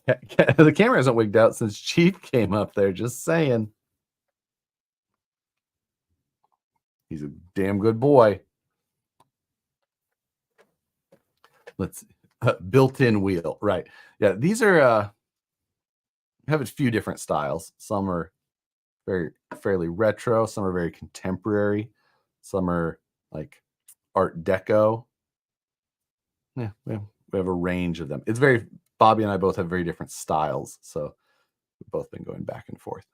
[SPEAKER 1] The camera hasn't wigged out since Chief came up there, just saying. He's a damn good boy. Let's see. Built-in wheel, right? Yeah, these are have a few different styles. Some are fairly retro, some are very contemporary, some are like Art Deco. Yeah, we have a range of them. It's Bobby and I both have very different styles, so we've both been going back and forth.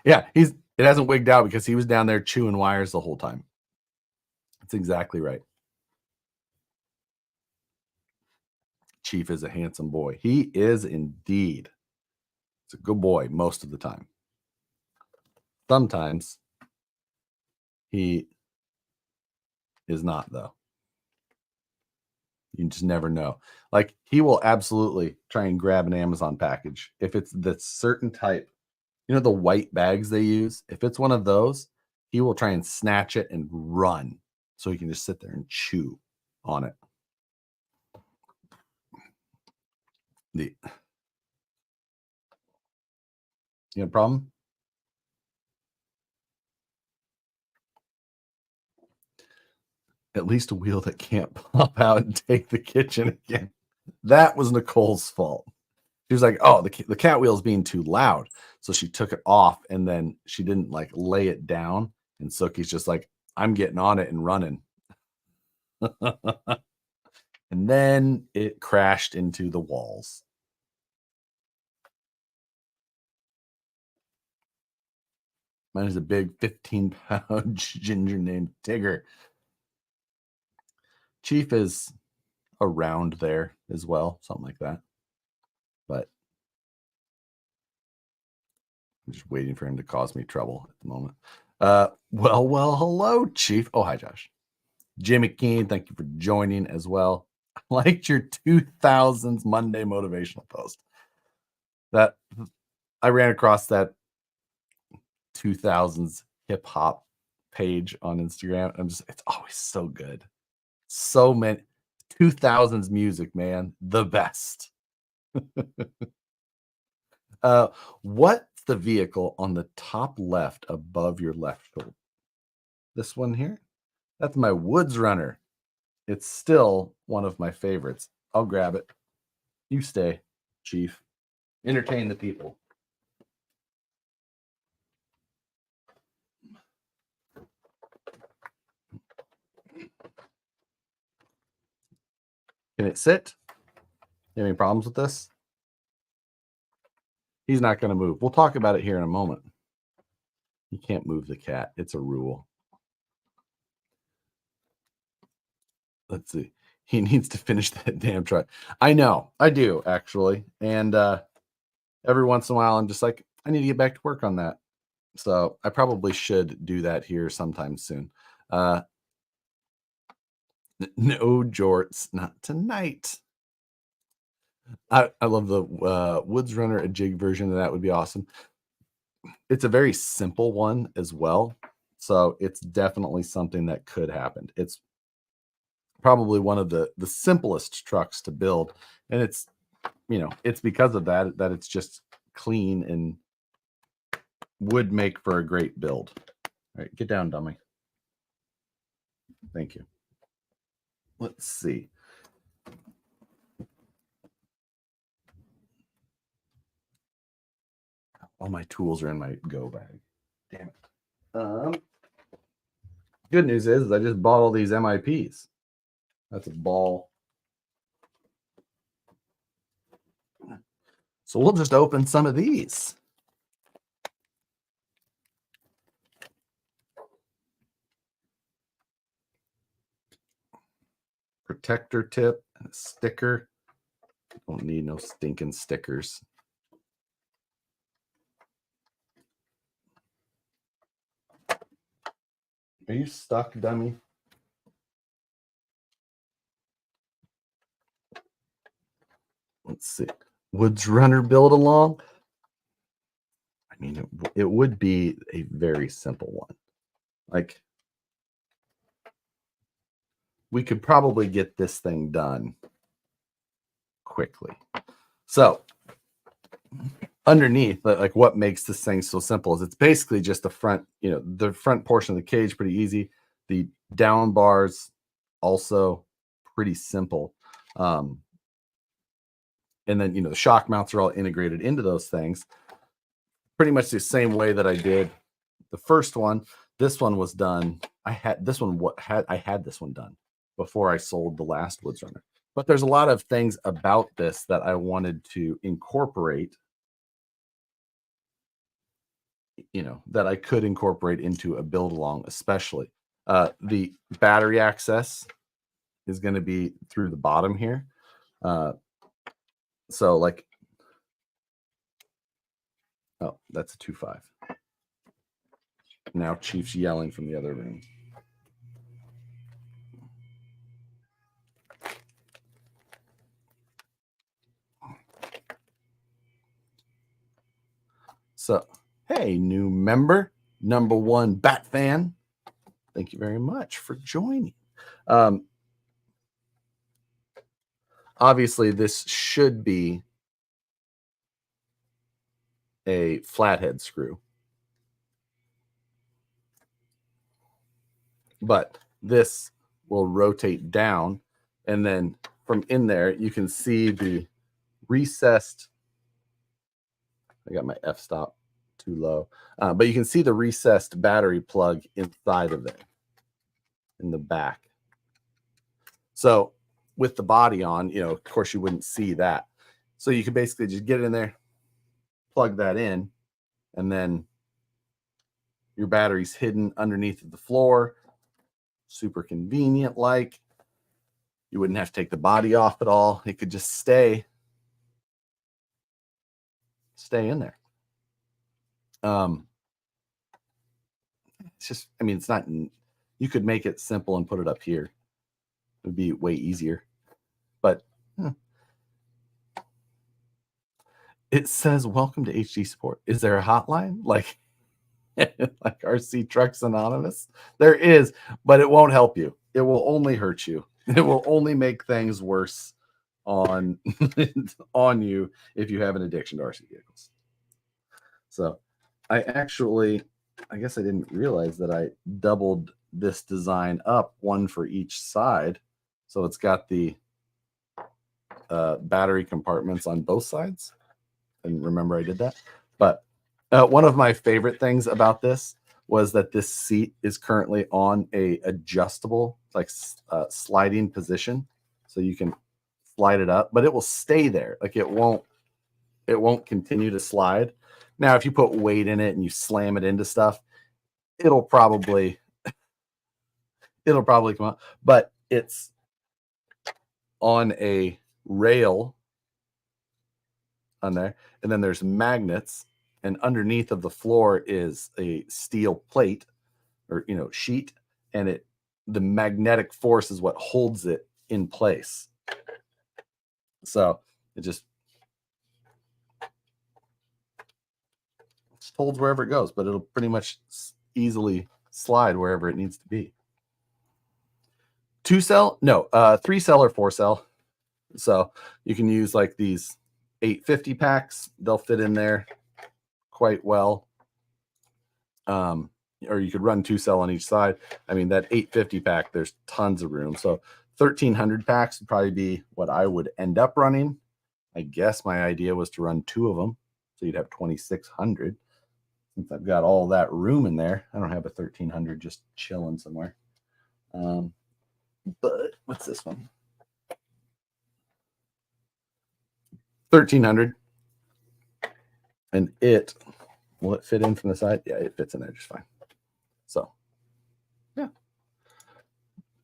[SPEAKER 1] Yeah, it hasn't wigged out because he was down there chewing wires the whole time. That's exactly right. Chief is a handsome boy. He is indeed. It's a good boy most of the time. Sometimes he is not, though. You just never know. Like, he will absolutely try and grab an Amazon package. If it's the certain type, the white bags they use, if it's one of those, he will try and snatch it and run so he can just sit there and chew on it. You have a problem? At least a wheel that can't pop out and take the kitchen again. That was Nicole's fault. She was like, oh, the cat wheel is being too loud. So she took it off and then she didn't like lay it down. And Sookie's just like, I'm getting on it and running. And then it crashed into the walls. Mine is a big 15-pound ginger named Tigger. Chief is around there as well, something like that. But I'm just waiting for him to cause me trouble at the moment. Well, hello, Chief. Oh, hi, Josh. Jimmy Keene, thank you for joining as well. I liked your 2000s Monday motivational post. That I ran across that 2000s hip hop page on Instagram. It's always so good. So many 2000s music, man, the best. What's the vehicle on the top left above your left shoulder? This one here? That's my Woods Runner. It's still one of my favorites. I'll grab it. You stay, Chief. Entertain the people. Can it sit? You have any problems with this? He's not going to move. We'll talk about it here in a moment. You can't move the cat. It's a rule. Let's see. He needs to finish that damn truck. I know. I do, actually. And every once in a while, I'm just like, I need to get back to work on that. So I probably should do that here sometime soon. No, jorts, not tonight. I love the Woods Runner, a jig version of that would be awesome. It's a very simple one as well. So it's definitely something that could happen. It's probably one of the simplest trucks to build. And it's, it's because of that it's just clean and would make for a great build. All right, get down, dummy. Thank you. Let's see. All my tools are in my go bag. Damn it. Good news is I just bought all these MIPs. That's a ball. So we'll just open some of these. Protector tip and a sticker. Don't need no stinking stickers. Are you stuck, dummy? Let's see. Woods Runner build along. I mean, it would be a very simple one. Like, we could probably get this thing done quickly. So underneath, like what makes this thing so simple is it's basically just the front, the front portion of the cage, pretty easy. The down bars also pretty simple. And then, the shock mounts are all integrated into those things. Pretty much the same way that I did the first one. This one was done. I had this one done before I sold the last Woods Runner. But there's a lot of things about this that I wanted to incorporate, that I could incorporate into a build along, especially. The battery access is going to be through the bottom here. So like, oh, that's a 2.5. Now Chief's yelling from the other room. So, hey, new member, #1 Bat fan. Thank you very much for joining. Obviously, this should be a flathead screw, but this will rotate down, and then from in there, you can see the recessed. I got my f-stop too low, but you can see the recessed battery plug inside of there in the back. So with the body on, you know, of course you wouldn't see that. So you can basically just get it in there, plug that in, and then your battery's hidden underneath the floor. Super convenient. Like, you wouldn't have to take the body off at all. It could just stay in there. It's just, I mean, it's not, you could make it simple and put it up here. It would be way easier. But it says, welcome to HD support. Is there a hotline? Like, like RC Trucks Anonymous? There is, but it won't help you. It will only hurt you. It will only make things worse on on you if you have an addiction to RC vehicles. So I guess I didn't realize that I doubled this design up, one for each side. So it's got the battery compartments on both sides. And remember I did that. But one of my favorite things about this was that this seat is currently on a adjustable, like sliding position. So you can slide it up, but it will stay there. Like it won't continue to slide. Now, if you put weight in it and you slam it into stuff, it'll probably come out, but it's on a rail on there. And then there's magnets, and underneath of the floor is a steel plate or, you know, sheet. And the magnetic force is what holds it in place. So it just holds wherever it goes, but it'll pretty much easily slide wherever it needs to be. 2-cell? No, 3-cell or 4-cell. So you can use like these 850 packs. They'll fit in there quite well. Or you could run 2-cell on each side. I mean, that 850 pack, there's tons of room. So 1300 packs would probably be what I would end up running. I guess my idea was to run 2 of them. So you'd have 2600. Since I've got all that room in there, I don't have a 1300 just chilling somewhere. But what's this one? 1300. And will it fit in from the side? Yeah, it fits in there just fine. So, yeah.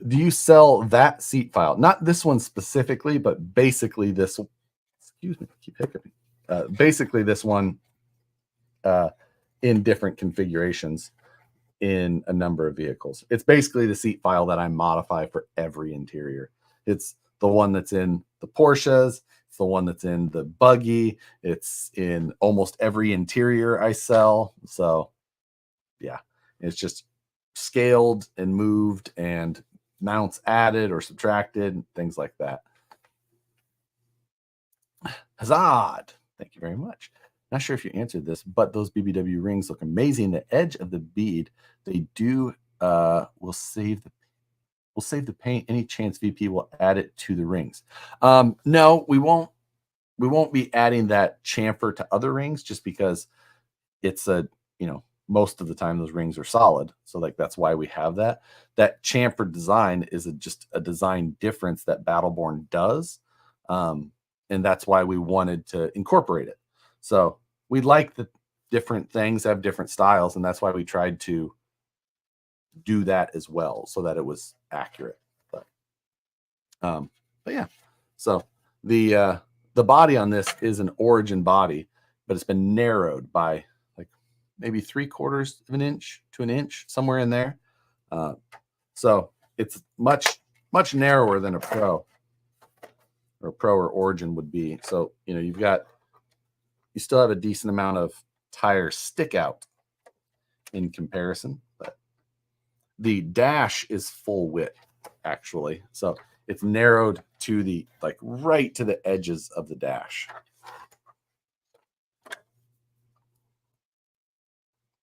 [SPEAKER 1] Do you sell that seat file? Not this one specifically, but basically this, excuse me, I keep hiccuping. Basically this one in different configurations in a number of vehicles. It's basically the seat file that I modify for every interior. It's the one that's in the Porsches. It's the one that's in the buggy. It's in almost every interior I sell. So yeah, it's just scaled and moved and mounts added or subtracted, things like that. Huzzah! Thank you very much. Not sure if you answered this, but those BBW rings look amazing. The edge of the bead, they do will save the paint. Any chance VP will add it to the rings? No, we won't. We won't be adding that chamfer to other rings just because it's most of the time those rings are solid. So like that's why we have that. That chamfer design is just a design difference that Battleborn does. And that's why we wanted to incorporate it. So we like the different things have different styles, and that's why we tried to do that as well so that it was accurate. But yeah, so the body on this is an origin body, but it's been narrowed by like maybe 3/4 of an inch to an inch, somewhere in there. So it's much narrower than a Pro or Origin would be. So you still have a decent amount of tire stick out in comparison, but the dash is full width actually. So it's narrowed to the right to the edges of the dash.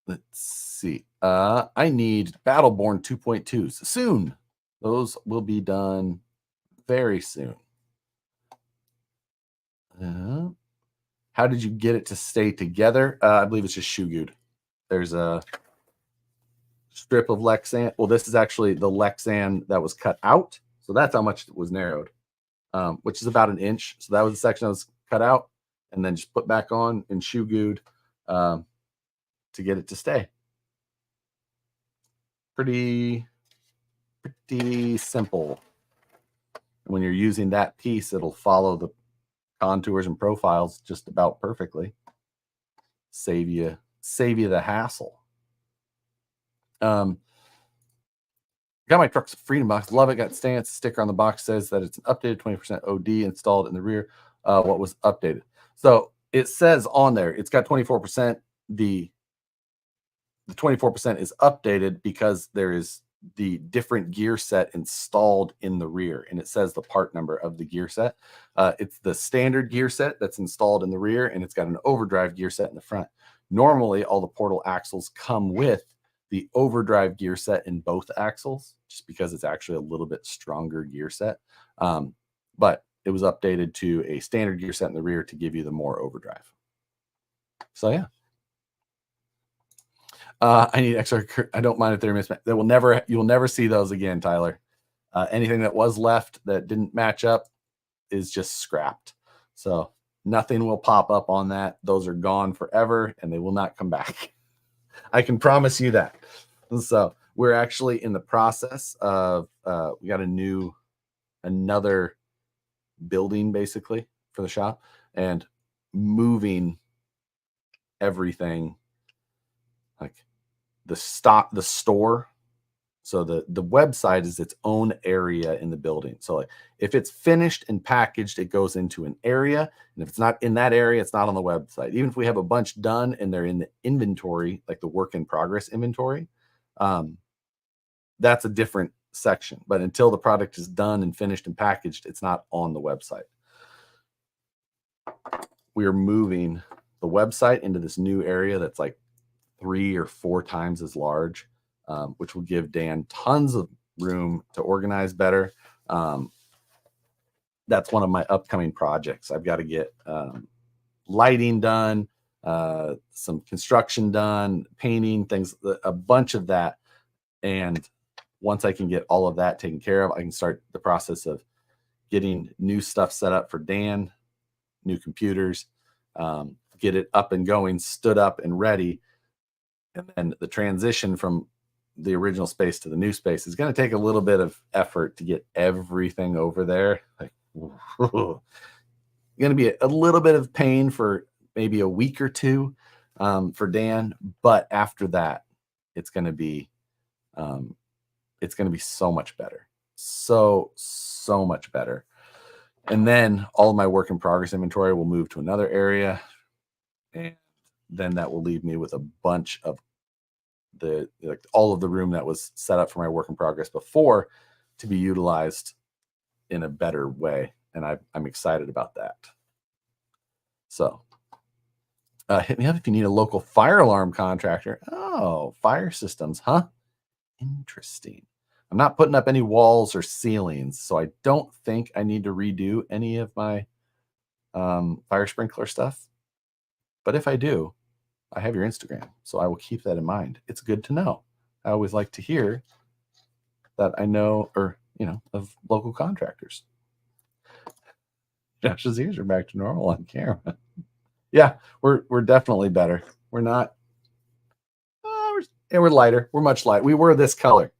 [SPEAKER 1] Let's see. I need Battleborn 2.2s soon. Those will be done very soon. How did you get it to stay together? I believe it's just shoe glued. There's a strip of Lexan. Well, this is actually the Lexan that was cut out. So that's how much it was narrowed, which is about 1 inch. So that was the section that was cut out and then just put back on and shoe glued to get it to stay. Pretty simple. When you're using that piece, it'll follow the contours and profiles just about perfectly. Save you the hassle. Got my truck's Freedom Box. Love it. Got stance. Sticker on the box says that it's an updated 20% OD installed in the rear. What was updated? So it says on there, it's got 24%. The 24% is updated because there is the different gear set installed in the rear, and it says the part number of the gear set. It's the standard gear set that's installed in the rear, and it's got an overdrive gear set in the front. Normally, all the portal axles come with the overdrive gear set in both axles, just because it's actually a little bit stronger gear set. But it was updated to a standard gear set in the rear to give you the more overdrive. So yeah. I need extra. I don't mind if they're mismatched. You'll never see those again, Tyler. Anything that was left that didn't match up is just scrapped. So nothing will pop up on that. Those are gone forever and they will not come back. I can promise you that. So we're actually in the process of, we got another building basically for the shop and moving everything, like the store. So the website is its own area in the building. So like if it's finished and packaged, it goes into an area. And if it's not in that area, it's not on the website. Even if we have a bunch done and they're in the inventory, like the work in progress inventory, that's a different section. But until the product is done and finished and packaged, it's not on the website. We are moving the website into this new area that's like 3 or 4 times as large, which will give Dan tons of room to organize better. That's one of my upcoming projects. I've got to get lighting done, some construction done, painting, things, a bunch of that. And once I can get all of that taken care of, I can start the process of getting new stuff set up for Dan, new computers, get it up and going, stood up and ready. And then the transition from the original space to the new space is going to take a little bit of effort to get everything over there. Like, going to be a little bit of pain for maybe a week or two for Dan, but after that, it's going to be so much better, so much better. And then all of my work in progress inventory will move to another area, and then that will leave me with a bunch of all of the room that was set up for my work in progress before to be utilized in a better way. And I'm excited about that. So hit me up if you need a local fire alarm contractor. Oh, fire systems, huh? Interesting. I'm not putting up any walls or ceilings, so I don't think I need to redo any of my fire sprinkler stuff. But if I do, I have your Instagram, so I will keep that in mind. It's good to know. I always like to hear that I know, or, of local contractors. Josh's ears are back to normal on camera. Yeah, we're definitely better. We're not, we're lighter. We're much lighter. We were this color.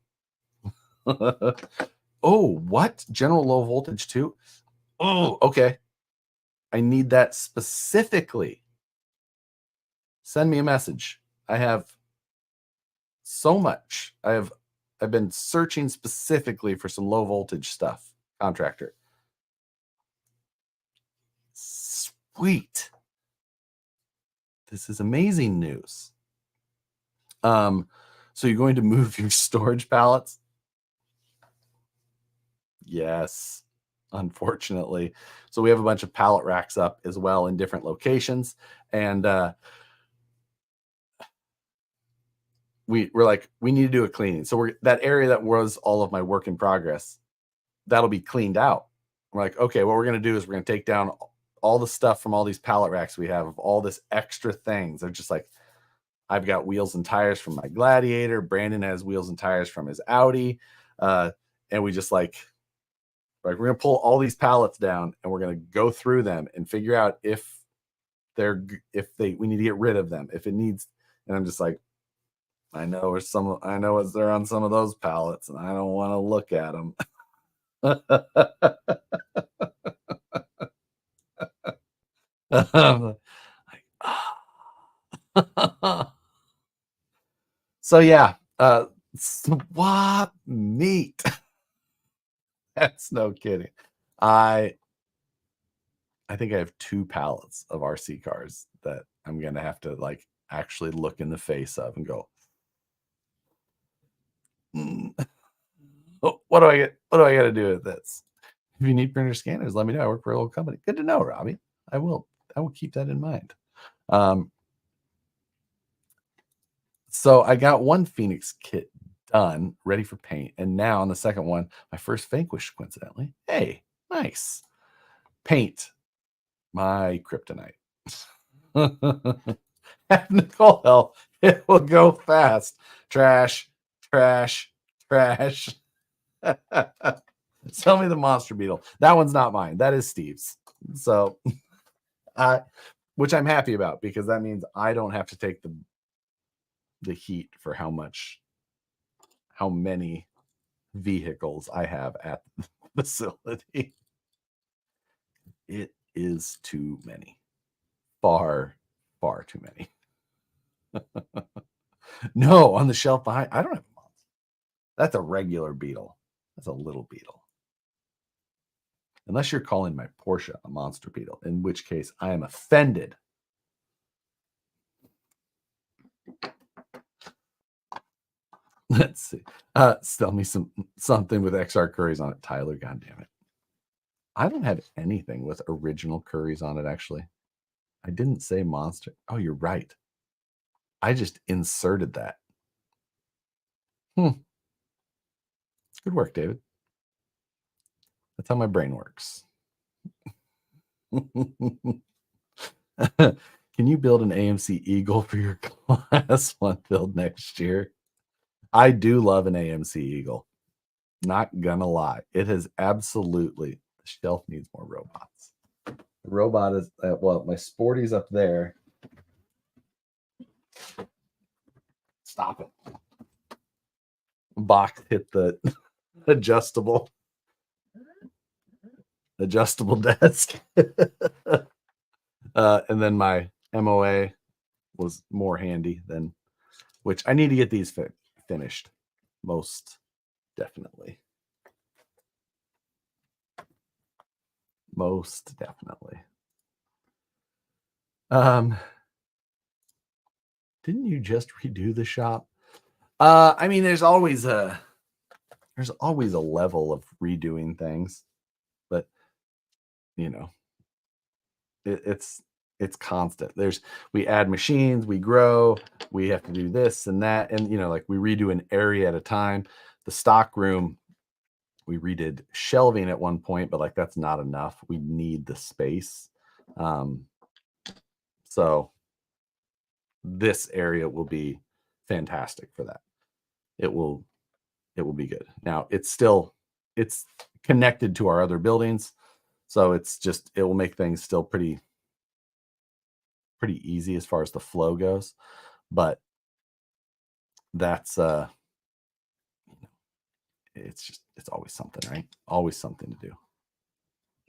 [SPEAKER 1] Oh, what? General low voltage too? Oh, okay. I need that specifically. Send me a message. I have so much. I've been searching specifically for some low voltage stuff. Contractor. Sweet. This is amazing news. So you're going to move your storage pallets? Yes, unfortunately. So we have a bunch of pallet racks up as well in different locations. And we're like, we need to do a cleaning. So that area that was all of my work in progress, that'll be cleaned out. We're like, okay, what we're going to do is we're going to take down all the stuff from all these pallet racks we have of all this extra things. They're just like, I've got wheels and tires from my Gladiator. Brandon has wheels and tires from his Audi. And we just like we're going to pull all these pallets down and we're going to go through them and figure out if we need to get rid of them, if it needs. And I'm just like, I know what's there on some of those pallets and I don't want to look at them. So yeah, swap meet. That's no kidding. I think I have 2 pallets of RC cars that I'm gonna have to like actually look in the face of and go, what do I got to do with this? If you need printer scanners, let me know. I work for a little company. Good to know, Robbie. I will keep that in mind. So I got one Phoenix kit done, ready for paint. And now on the second one, my first Vanquish, coincidentally. Hey, nice. Paint my kryptonite. Nicole Hell, it will go fast. Trash, trash, trash. Tell me the monster beetle. That one's not mine. That is Steve's. So, which I'm happy about because that means I don't have to take the heat for how many vehicles I have at the facility. It is too many. Far, far too many. No, on the shelf behind, I don't have a monster. That's a regular beetle. That's a little beetle. Unless you're calling my Porsche a monster beetle, in which case I am offended. Let's see. Sell me something with XR curries on it, Tyler. God damn it. I don't have anything with original curries on it, actually. I didn't say monster. Oh, you're right. I just inserted that. Good work, David. That's how my brain works. Can you build an AMC Eagle for your Class 1 build next year? I do love an AMC Eagle. Not gonna lie. It has absolutely, the shelf needs more robots. The robot is, well, my Sporty's up there. Stop it. Box hit the adjustable desk. And then my MOA was more handy than, which I need to get these finished. Most definitely. Most definitely. Didn't you just redo the shop? I mean, there's always a level of redoing things, but you know, it's constant. We add machines, we grow, we have to do this and that, and you know, like we redo an area at a time. The stock room, we redid shelving at one point, but like that's not enough. We need the space. So this area will be fantastic for that. It will be good. Now it's connected to our other buildings. So it will make things still pretty easy as far as the flow goes. But that's it's always something, right? Always something to do.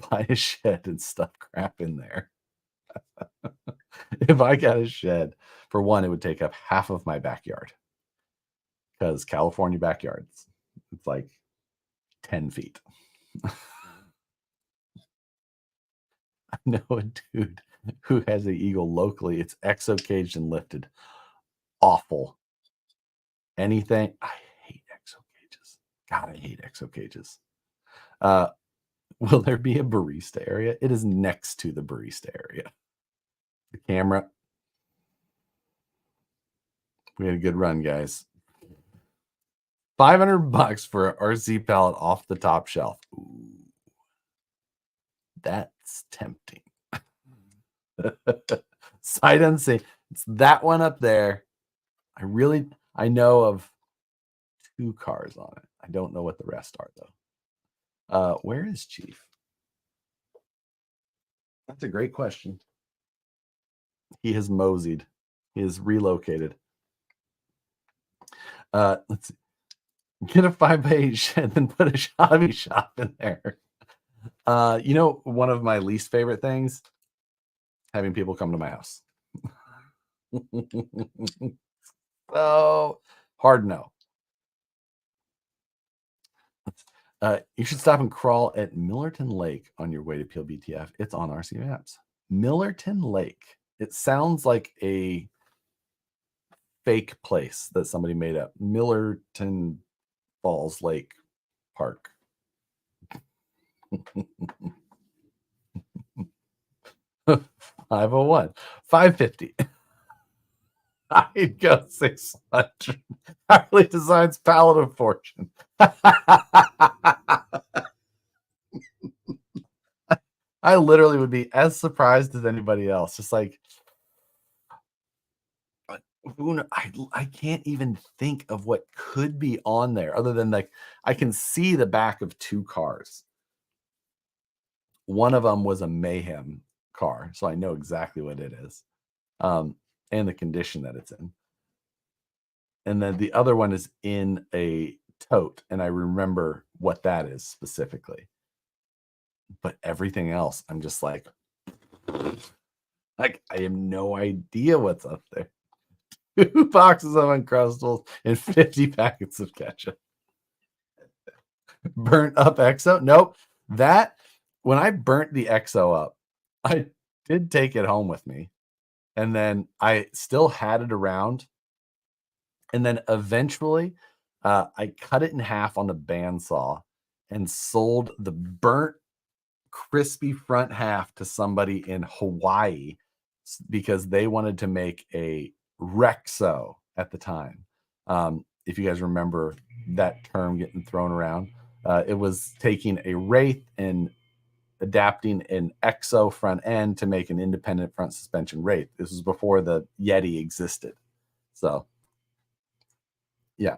[SPEAKER 1] Buy a shed and stuff crap in there. If I got a shed, for one, it would take up half of my backyard. Because California backyards, it's like 10 feet. I know a dude who has an Eagle locally. It's exo caged and lifted. Awful. Anything. I hate exo cages. God, I hate exo cages. Will there be a barista area? It is next to the barista area. The camera. We had a good run, guys. $500 for an RC pallet off the top shelf. Ooh, that's tempting. Sight unseen. It's that one up there. I know of 2 cars on it. I don't know what the rest are though. Where is Chief? That's a great question. He has moseyed. He has relocated. Let's see. Get a 5x8 shed, then put a hobby shop in there. You know, one of my least favorite things, having people come to my house. So hard no. You should stop and crawl at Millerton Lake on your way to PLBTF. It's on RC Maps. Millerton Lake. It sounds like a fake place that somebody made up. Millerton Falls Lake Park. 501, 550. I'd go 600. Harley Designs Palette of Fortune. I literally would be as surprised as anybody else. Just like, I can't even think of what could be on there other than like I can see the back of 2 cars. One of them was a Mayhem car, so I know exactly what it is, and the condition that it's in. And then the other one is in a tote, and I remember what that is specifically. But everything else, I'm just like I have no idea what's up there. 2 boxes of Uncrustables and 50 packets of ketchup. Burnt up EXO? Nope. That, when I burnt the EXO up, I did take it home with me. And then I still had it around. And then eventually I cut it in half on the bandsaw and sold the burnt crispy front half to somebody in Hawaii because they wanted to make a Rexo at the time. If you guys remember that term getting thrown around, it was taking a Wraith and adapting an EXO front end to make an independent front suspension Wraith. This was before the Yeti existed. So, yeah.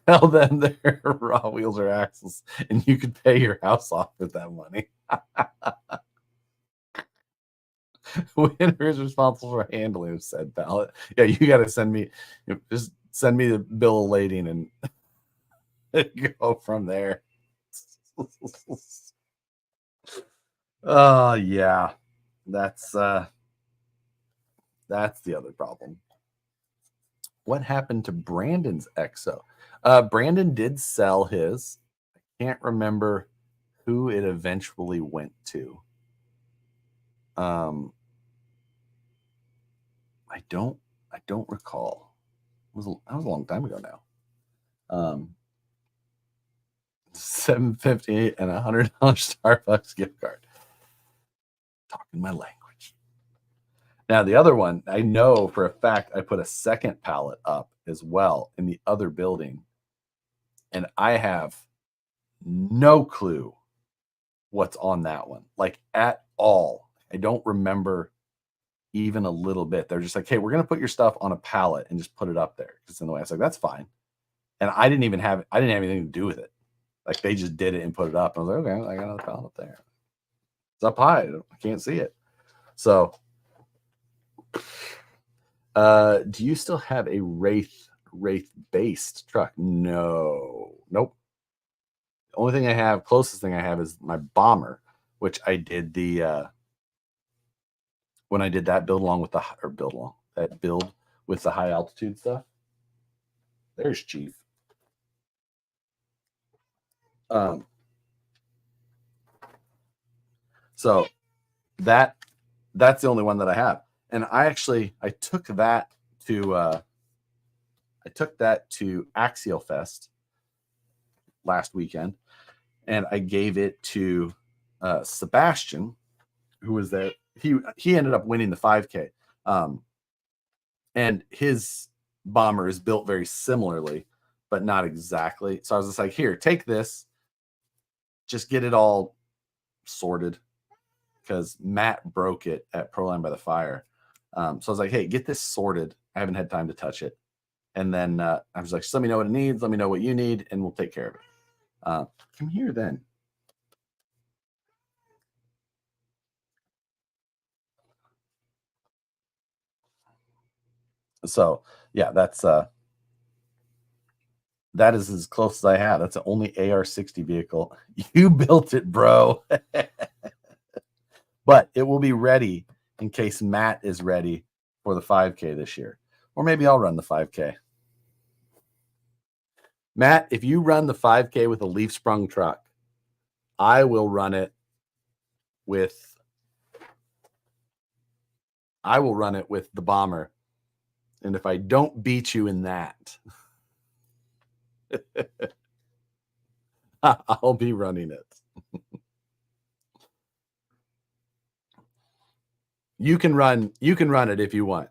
[SPEAKER 1] Tell them they're raw wheels or axles, and you could pay your house off with that money. Winner is responsible for handling of said pallet. Yeah, you got to send me, just send me the bill of lading and go from there. Oh yeah, that's the other problem. What happened to Brandon's EXO? Brandon did sell his. I can't remember who it eventually went to. I don't recall. That was a long time ago now. $7.58 and $100 Starbucks gift card. Talking my language. Now the other one, I know for a fact I put a second pallet up as well in the other building, and I have no clue what's on that one, like at all. I don't remember even a little bit. They're just like, hey, we're gonna put your stuff on a pallet and just put it up there. Just in the way. I was like, that's fine. And I didn't have anything to do with it. Like they just did it and put it up. I was like, okay, I got another pallet up there. It's up high. I can't see it. So do you still have a Wraith based truck? No. Nope. The only thing I have, closest thing I have is my bomber, which I did the when I did that build with the high altitude stuff. There's Chief. So that's the only one that I have. And I took that to Axialfest last weekend, and I gave it to Sebastian, who was there. He ended up winning the 5K. And his bomber is built very similarly, but not exactly. So I was just like, here, take this, just get it all sorted. because Matt broke it at Proline by the Fire. So I was like, hey, get this sorted. I haven't had time to touch it. And then I was like, just let me know what it needs. Let me know what you need, and we'll take care of it. Come here then. So yeah, that is as close as I have. That's the only AR-60 vehicle. You built it, bro. But it will be ready in case Matt is ready for the 5K this year. Or maybe I'll run the 5K. Matt, if you run the 5K with a leaf sprung truck, I will run it with the bomber. And if I don't beat you in that, I'll be running it. You can run it if you want.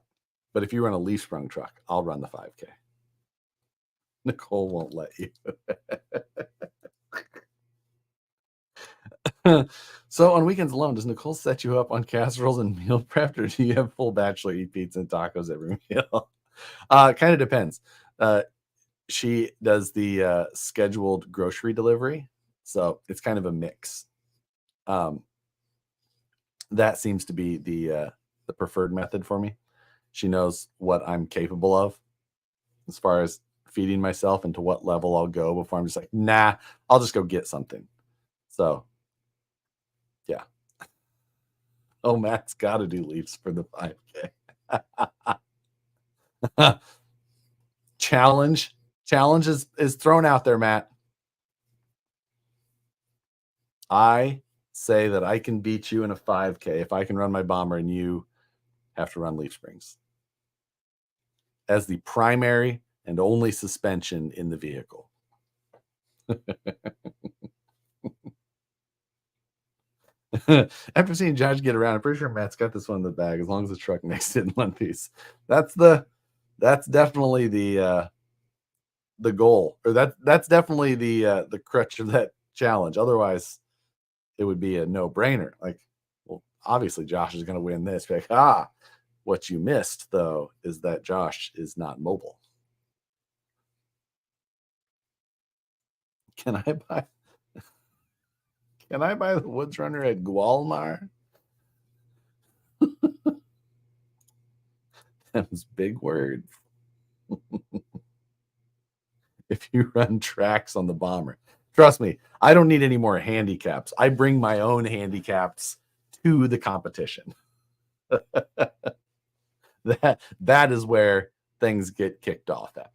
[SPEAKER 1] But if you run a leaf sprung truck, I'll run the 5K. Nicole won't let you. So on weekends alone, does Nicole set you up on casseroles and meal prep, or do you have full bachelor eat pizza and tacos every meal? Kind of depends. She does the scheduled grocery delivery, so it's kind of a mix. That seems to be the preferred method for me. She knows what I'm capable of as far as feeding myself and to what level I'll go before I'm just like, nah, I'll just go get something. So yeah. Oh, Matt's got to do leaps for the 5K. Challenge is thrown out there, Matt. I say that I can beat you in a 5K if I can run my bomber and you have to run leaf springs as the primary and only suspension in the vehicle. After seeing Josh get around, I'm pretty sure Matt's got this one in the bag as long as the truck makes it in one piece. That's definitely the goal, or that's definitely the crutch of that challenge. Otherwise, it would be a no-brainer. Like, well, obviously Josh is going to win this. Like, what you missed though is that Josh is not mobile. Can I buy the Woods Runner at Walmart? Them's big words. If you run tracks on the bomber, trust me, I don't need any more handicaps. I bring my own handicaps to the competition. that is where things get kicked off at.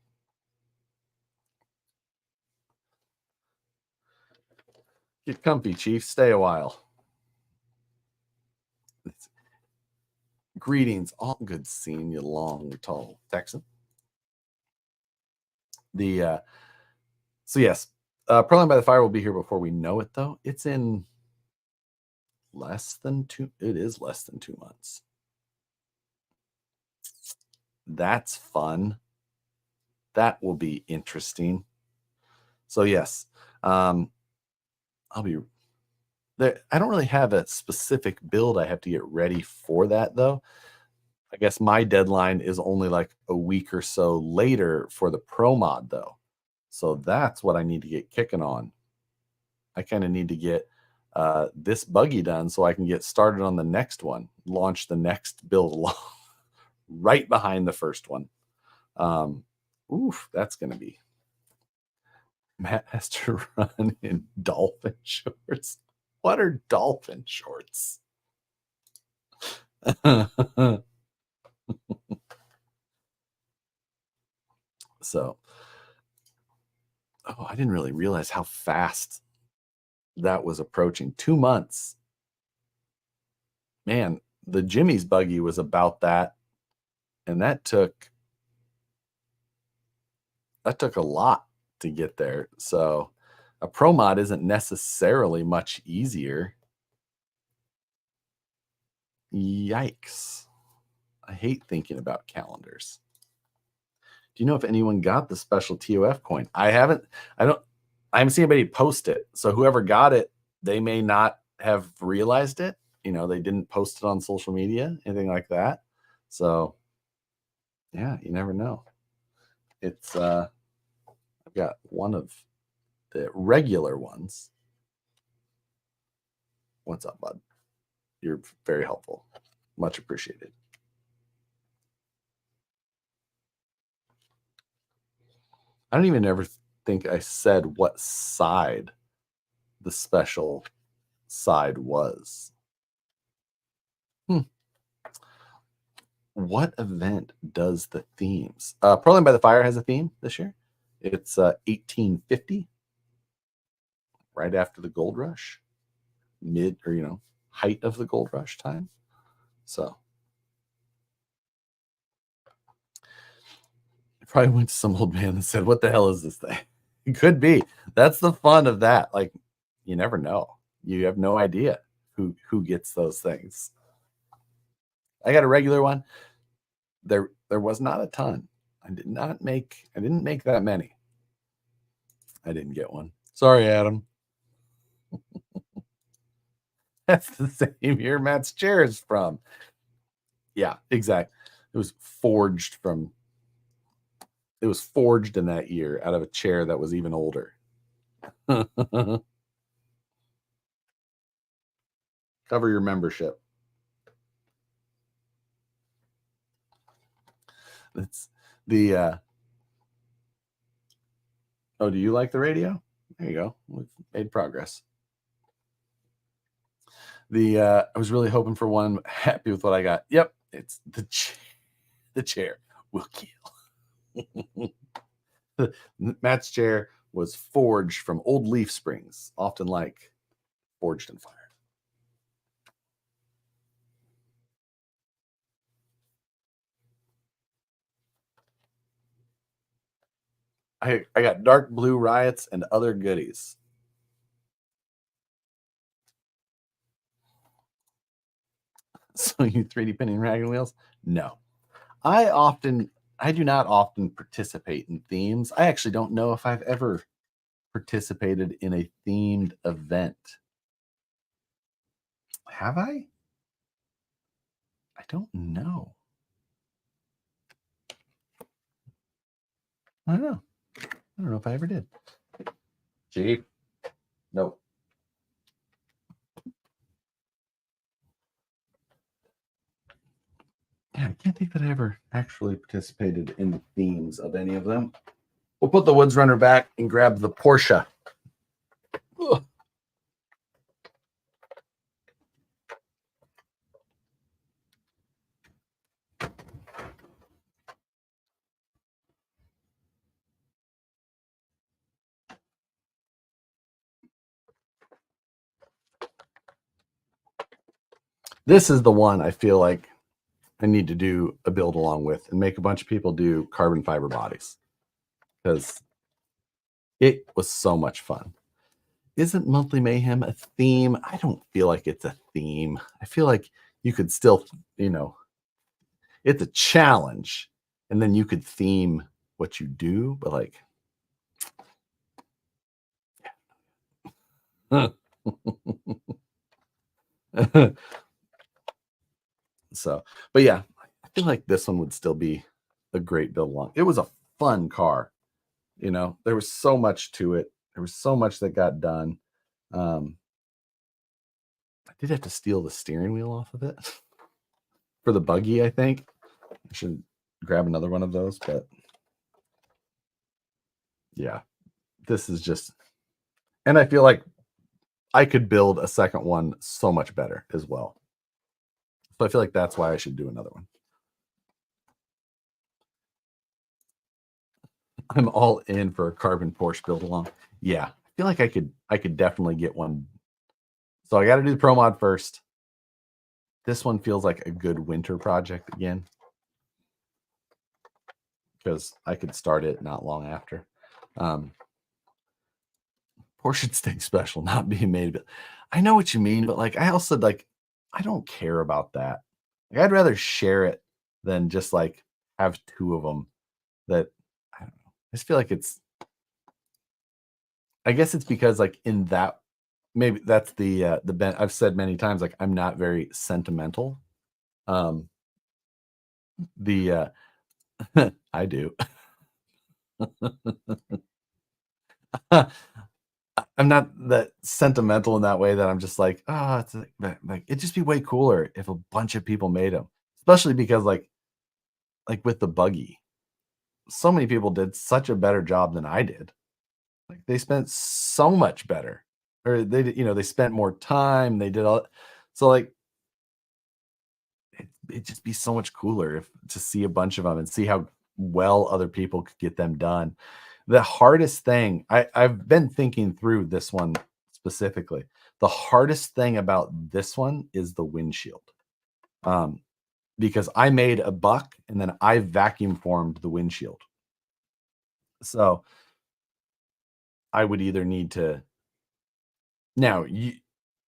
[SPEAKER 1] Get comfy, Chief. Stay a while. Greetings. All good seeing you, long, tall Texan. So yes, Proline by the Fire will be here before we know it, though. It's in less than 2 months. That's fun. That will be interesting. So yes, I'll be there. I don't really have a specific build I have to get ready for that, though. I guess my deadline is only like a week or so later for the Pro Mod, though. So that's what I need to get kicking on. I kind of need to get this buggy done so I can get started on the next one, launch the next build right behind the first one. That's going to be. Matt has to run in dolphin shorts. What are dolphin shorts? So, I didn't really realize how fast that was approaching. 2 months. Man, the Jimmy's buggy was about that. And that took a lot to get there. So a Pro Mod isn't necessarily much easier. Yikes. I hate thinking about calendars. Do you know if anyone got the special TOF coin? I haven't seen anybody post it. So whoever got it, they may not have realized it. you know, they didn't post it on social media, anything like that. So yeah, you never know. It's I've got one of the regular ones. What's up, bud? You're very helpful. Much appreciated. I don't even ever think I said what side the special side was. What event does the themes? Proline by the Fire has a theme this year. It's 1850, right after the gold rush, height of the gold rush time. So I probably went to some old man and said, "What the hell is this thing?" It could be. That's the fun of that. Like, you never know. You have no idea who gets those things. I got a regular one. There was not a ton. I didn't make that many. I didn't get one. Sorry, Adam. That's the same year Matt's chair is from. Yeah, exactly. It was forged in that year out of a chair that was even older. Cover your membership. That's the oh, do you like the radio? There you go. We've made progress. I was really hoping for one. Happy with what I got. Yep, it's the chair will kill. Matt's chair was forged from old leaf springs, often like forged in fire. I got dark blue riots and other goodies. So you 3D printing wagon wheels? No. I do not often participate in themes. I actually don't know if I've ever participated in a themed event. Have I? I don't know. I don't know. I don't know if I ever did. Gee, nope. Yeah, I can't think that I ever actually participated in the themes of any of them. We'll put the Woods Runner back and grab the Porsche. Ugh. This is the one I feel like I need to do a build along with and make a bunch of people do carbon fiber bodies because it was so much fun. Isn't Monthly Mayhem a theme? I don't feel like it's a theme. I feel like you could still, it's a challenge and then you could theme what you do, but like, so, but yeah, I feel like this one would still be a great build along. It was a fun car. There was so much to it. There was so much that got done. I did have to steal the steering wheel off of it for the buggy, I think. I should grab another one of those, but yeah, this is just, and I feel like I could build a second one so much better as well. So I feel like that's why I should do another one. I'm all in for a carbon Porsche build along. Yeah, I feel like I could definitely get one. So I got to do the Pro Mod first. This one feels like a good winter project again because I could start it not long after. Portion steak special not being made, but I know what you mean. But like, I also like, I don't care about that. Like, I'd rather share it than just like have two of them. That I don't know. I just feel like I guess it's because like in that maybe that's the I've said many times, like, I'm not very sentimental. Um, the I do. I'm not that sentimental in that way that I'm just like, "Oh, it's like it'd just be way cooler if a bunch of people made them." Especially because, like with the buggy, so many people did such a better job than I did. Like, they spent so much better, or they did, they spent more time, they did all, so, like, it'd just be so much cooler if to see a bunch of them and see how well other people could get them done. The hardest thing, I've been thinking through this one specifically. The hardest thing about this one is the windshield. Um, because I made a buck and then I vacuum formed the windshield. So I would either need to now you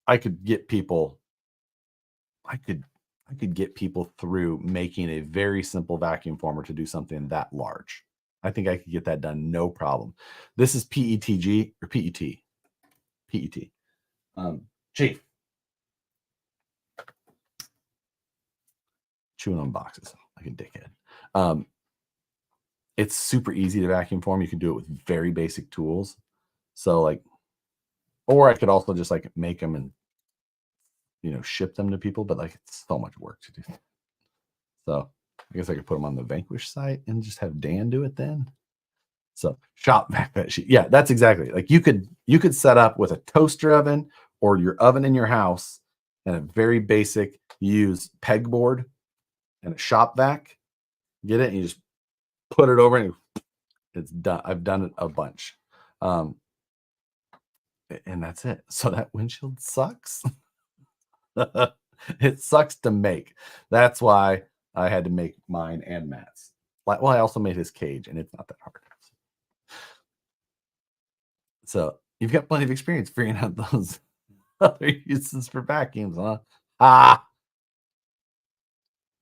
[SPEAKER 1] I could get people I could I could get people through making a very simple vacuum former to do something that large. I think I could get that done no problem. This is PETG or PET. PET. Chief, chewing on boxes like a dickhead. Um, it's super easy to vacuum form. You can do it with very basic tools. So, like, or I could also just like make them and ship them to people, but like it's so much work to do. So I guess I could put them on the Vanquish site and just have Dan do it then. So shop vac sheet. Yeah, that's exactly, like, you could set up with a toaster oven or your oven in your house and a very basic, use pegboard and a shop vac. Get it and you just put it over and it's done. I've done it a bunch. Um, and that's it. So that windshield sucks. It sucks to make. That's why I had to make mine and Matt's. Well, I also made his cage, and it's not that hard. So you've got plenty of experience figuring out those other uses for vacuums, huh? Ah,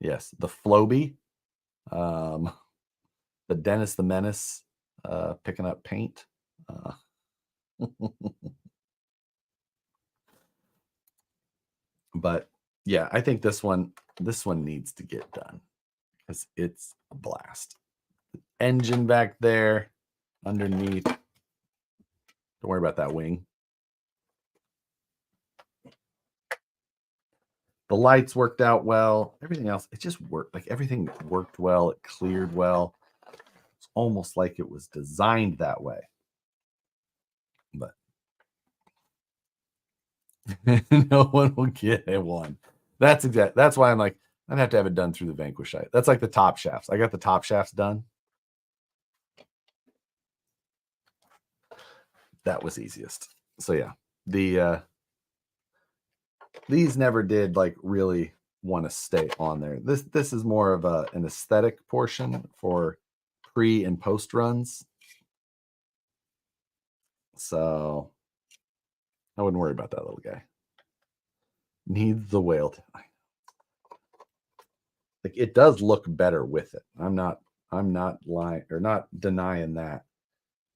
[SPEAKER 1] yes, the Floby, um, the Dennis the Menace, picking up paint. Uh, but yeah, I think this one needs to get done because it's a blast. Engine back there underneath. Don't worry about that wing. The lights worked out well. Everything else, it just worked. Like, everything worked well. It cleared well. It's almost like it was designed that way. But no one will get one. That's why I'm like, I'd have to have it done through the Vanquish site. That's like the top shafts. I got the top shafts done. That was easiest. So yeah, these never did like really want to stay on there. This is more of an aesthetic portion for pre and post runs. So I wouldn't worry about that little guy. Needs the whale. Like, it does look better with it. I'm not lying or not denying that.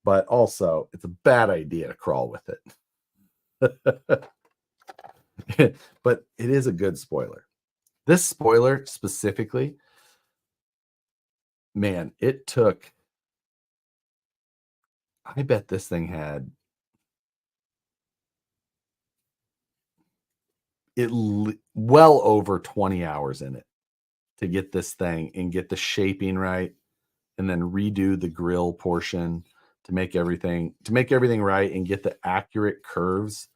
[SPEAKER 1] But also, it's a bad idea to crawl with it. But it is a good spoiler. This spoiler specifically, man, it took, I bet this thing had well over 20 hours in it to get this thing and get the shaping right and then redo the grill portion to make everything right and get the accurate curves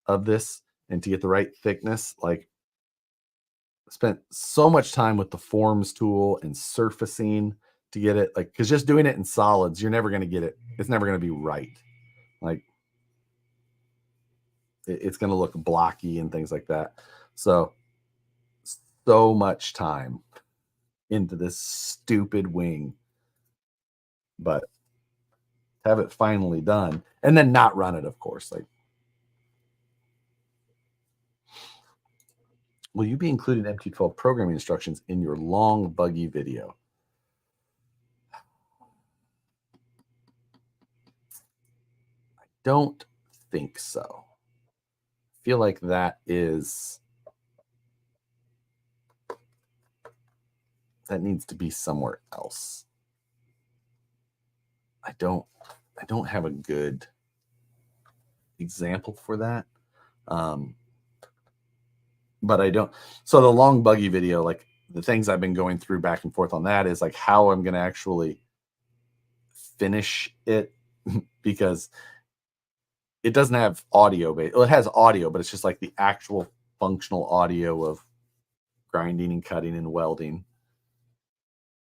[SPEAKER 1] of this and to get the right thickness. Like, spent so much time with the forms tool and surfacing to get it, like, because just doing it in solids, you're never going to get it. It's never going to be right. Like, it's going to look blocky and things like that. So much time into this stupid wing, but have it finally done and then not run it, of course. Like, will you be including MT12 programming instructions in your long buggy video? I don't think so. feel like that needs to be somewhere else. I don't have a good example for that. But I don't. So the long buggy video, like the things I've been going through back and forth on that is like how I'm going to actually finish it because it doesn't have audio. Well, it has audio, but it's just like the actual functional audio of grinding and cutting and welding.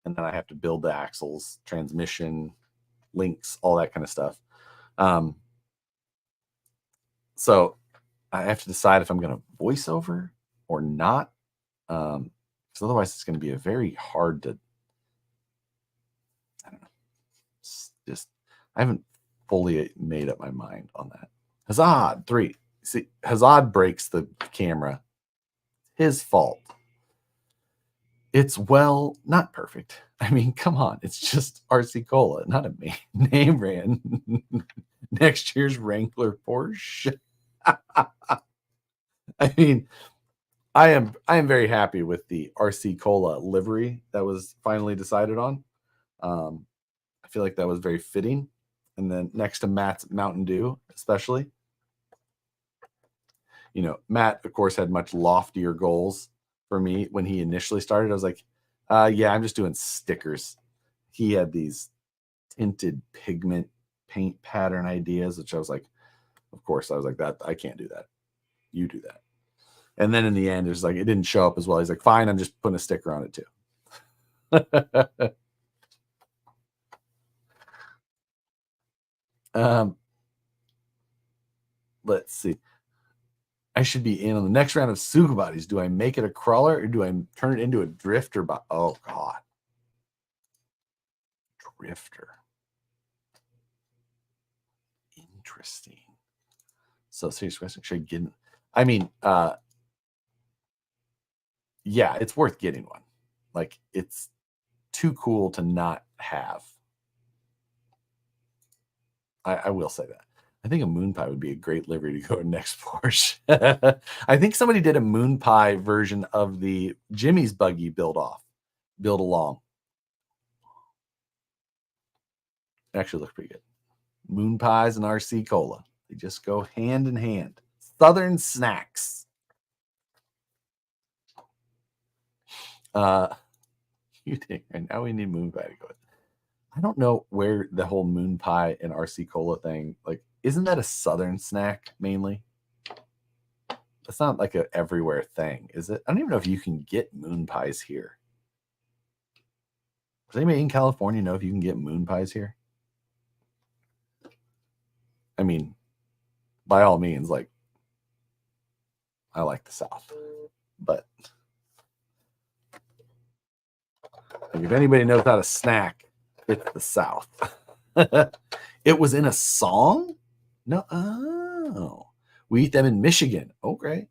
[SPEAKER 1] And then I have to build the axles, transmission, links, all that kind of stuff. So I have to decide if I'm going to voice over or not. Because otherwise it's going to be a very hard to, I don't know. Just, I haven't fully made up my mind on that. Hazard 3. See, Hazard breaks the camera. His fault. It's, well, not perfect. I mean, come on. It's just RC Cola, not a name brand. Next year's Wrangler Porsche. I mean, I am very happy with the RC Cola livery that was finally decided on. I feel like that was very fitting. And then next to Matt's Mountain Dew, especially. You know, Matt, of course, had much loftier goals for me when he initially started. I was like, yeah, I'm just doing stickers. He had these tinted pigment paint pattern ideas, which I was like, of course, I was like, that I can't do that. You do that. And then in the end, there's like, it didn't show up as well. He's like, fine, I'm just putting a sticker on it too. Let's see. I should be in on the next round of Suga bodies. Do I make it a crawler or do I turn it into a drifter? Oh, God. Drifter. Interesting. So, serious question. Should I get in? I mean, yeah, it's worth getting one. Like, it's too cool to not have. I will say that. I think a moon pie would be a great livery to go next Porsche. I think somebody did a moon pie version of the Jimmy's buggy build along. It actually looks pretty good. Moon pies and RC Cola. They just go hand in hand. Southern snacks. You think, and now we need moon pie to go with. I don't know where the whole moon pie and RC Cola thing, like, isn't that a Southern snack mainly? It's not like a everywhere thing, is it? I don't even know if you can get moon pies here. Does anybody in California know if you can get moon pies here? I mean, by all means, like, I like the South, but like, if anybody knows how to snack, it's the South. It was in a song? No. Oh, we eat them in Michigan. Okay.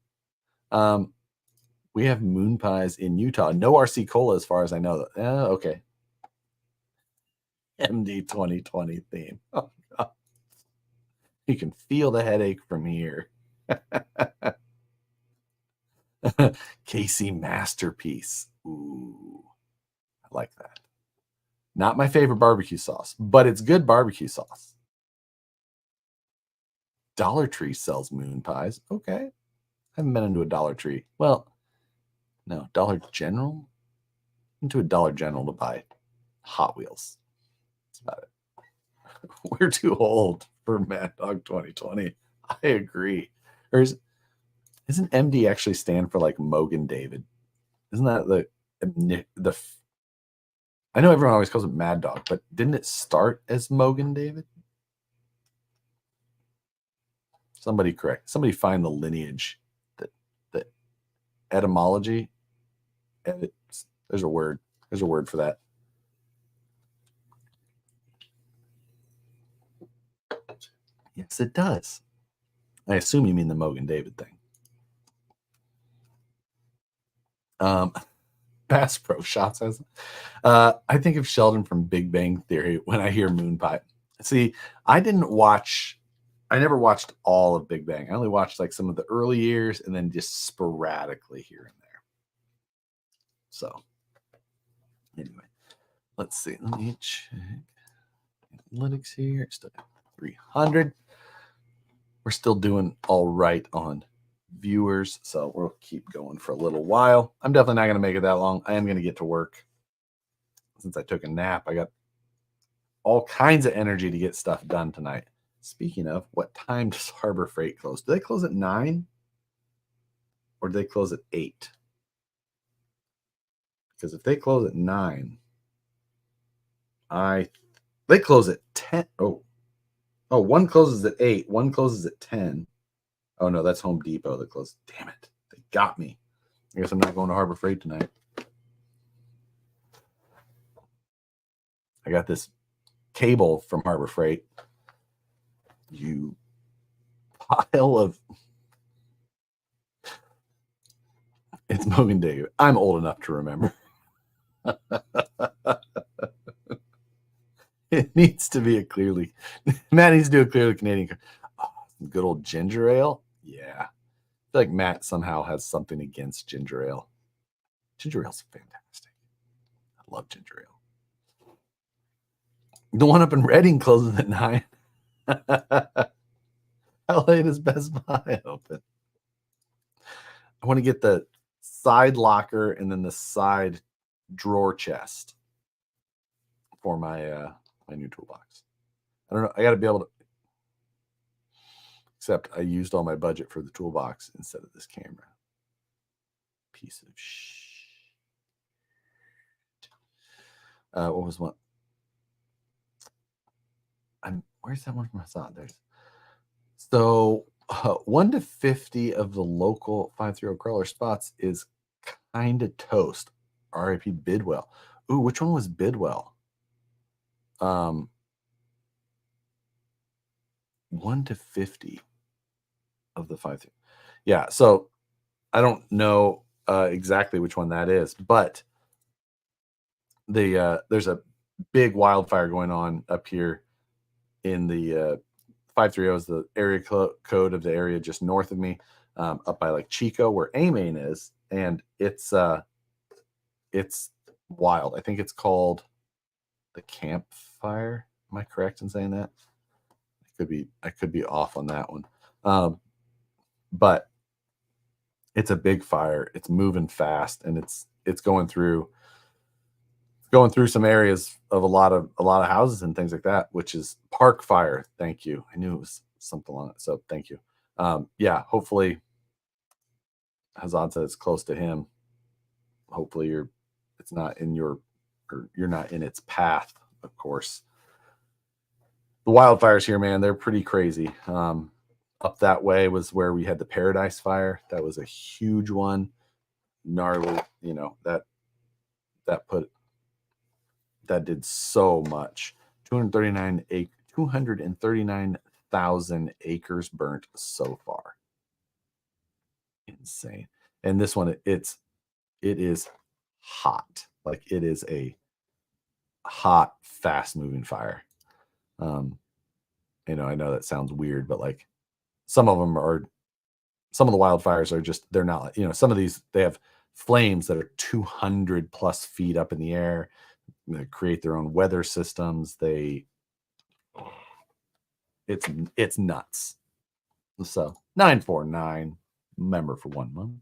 [SPEAKER 1] We have moon pies in Utah. No RC Cola as far as I know. Okay. MD 2020 theme. Oh, God. You can feel the headache from here. KC Masterpiece. Ooh, I like that. Not my favorite barbecue sauce, but it's good barbecue sauce. Dollar Tree sells moon pies. Okay. I haven't been into a Dollar Tree. Well, no, Dollar General? Into a Dollar General to buy Hot Wheels. That's about it. We're too old for Mad Dog 2020. I agree. Or isn't MD actually stand for like Mogan David? Isn't that the I know everyone always calls it Mad Dog, but didn't it start as Mogan David? Somebody correct. Somebody find the lineage, the etymology. There's a word. There's a word for that. Yes, it does. I assume you mean the Mogan David thing. Bass Pro Shot says, I think of Sheldon from Big Bang Theory when I hear moon pie. See, I didn't watch I never watched all of Big Bang. I only watched like some of the early years and then just sporadically here and there. So anyway, let's see. Let me check analytics here. Still got 300. We're still doing all right on viewers, so we'll keep going for a little while. I'm definitely not going to make it that long. I am going to get to work. Since I took a nap, I got all kinds of energy to get stuff done tonight. Speaking of, what time does Harbor Freight close? Do they close at 9? Or do they close at 8? Because if they close at 9, they close at 10. Oh, one closes at 8. One closes at 10. Oh, no, that's Home Depot that closed. Damn it. They got me. I guess I'm not going to Harbor Freight tonight. I got this cable from Harbor Freight. You pile of... It's Mogan David. I'm old enough to remember. It needs to be a clearly... Matt needs to do a clearly Canadian... Oh, good old ginger ale. Yeah. I feel like Matt somehow has something against ginger ale. Ginger ale's fantastic. I love ginger ale. The one up in Reading closes at 9. How late is Best Buy open? I want to get the side locker and then the side drawer chest for my my new toolbox. I don't know. I got to be able to. Except I used all my budget for the toolbox instead of this camera. Piece of shit. What was one? Where's that one from? I saw it. There's so 1 to 50 of the local 530 crawler spots is kind of toast. R.I.P. Bidwell. Ooh, which one was Bidwell? 1 to 50 of the 530. Yeah, so I don't know exactly which one that is, but there's a big wildfire going on up here in the 530 is the area code of the area just north of me, up by like Chico, where A-Main is, and it's wild. I think it's called the Campfire. Am I correct in saying that? I could be off on that one, but it's a big fire. It's moving fast, and it's going through some areas of a lot of houses and things like that, which is Park Fire. Thank you. I knew it was something on it, so thank you. Yeah, hopefully Hazan said it's close to him. Hopefully you're not in its path, of course. The wildfires here, man, they're pretty crazy. Up that way was where we had the Paradise Fire. That was a huge one. Gnarly, that did so much. 239,000 acres burnt so far. Insane. And this one, it is hot. Like, it is a hot, fast moving fire. I know that sounds weird, but like some of the wildfires are just, they're not, some of these, they have flames that are 200 plus feet up in the air. They create their own weather systems. It's nuts. So 949 member for 1 month.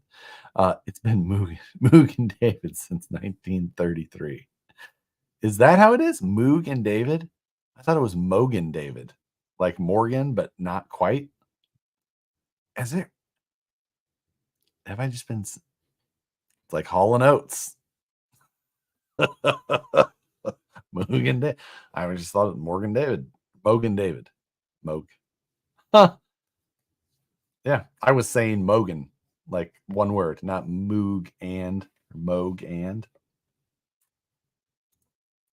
[SPEAKER 1] It's been Moog and David since 1933. Is that how it is? Moog and David? I thought it was Mogan David, like Morgan, but not quite. Have I just been? It's like Hall and Oates. Mogan David. I just thought it was Morgan David. Mogan David. Moog. Huh. Yeah, I was saying Mogan, like one word, not Moog and Moog and.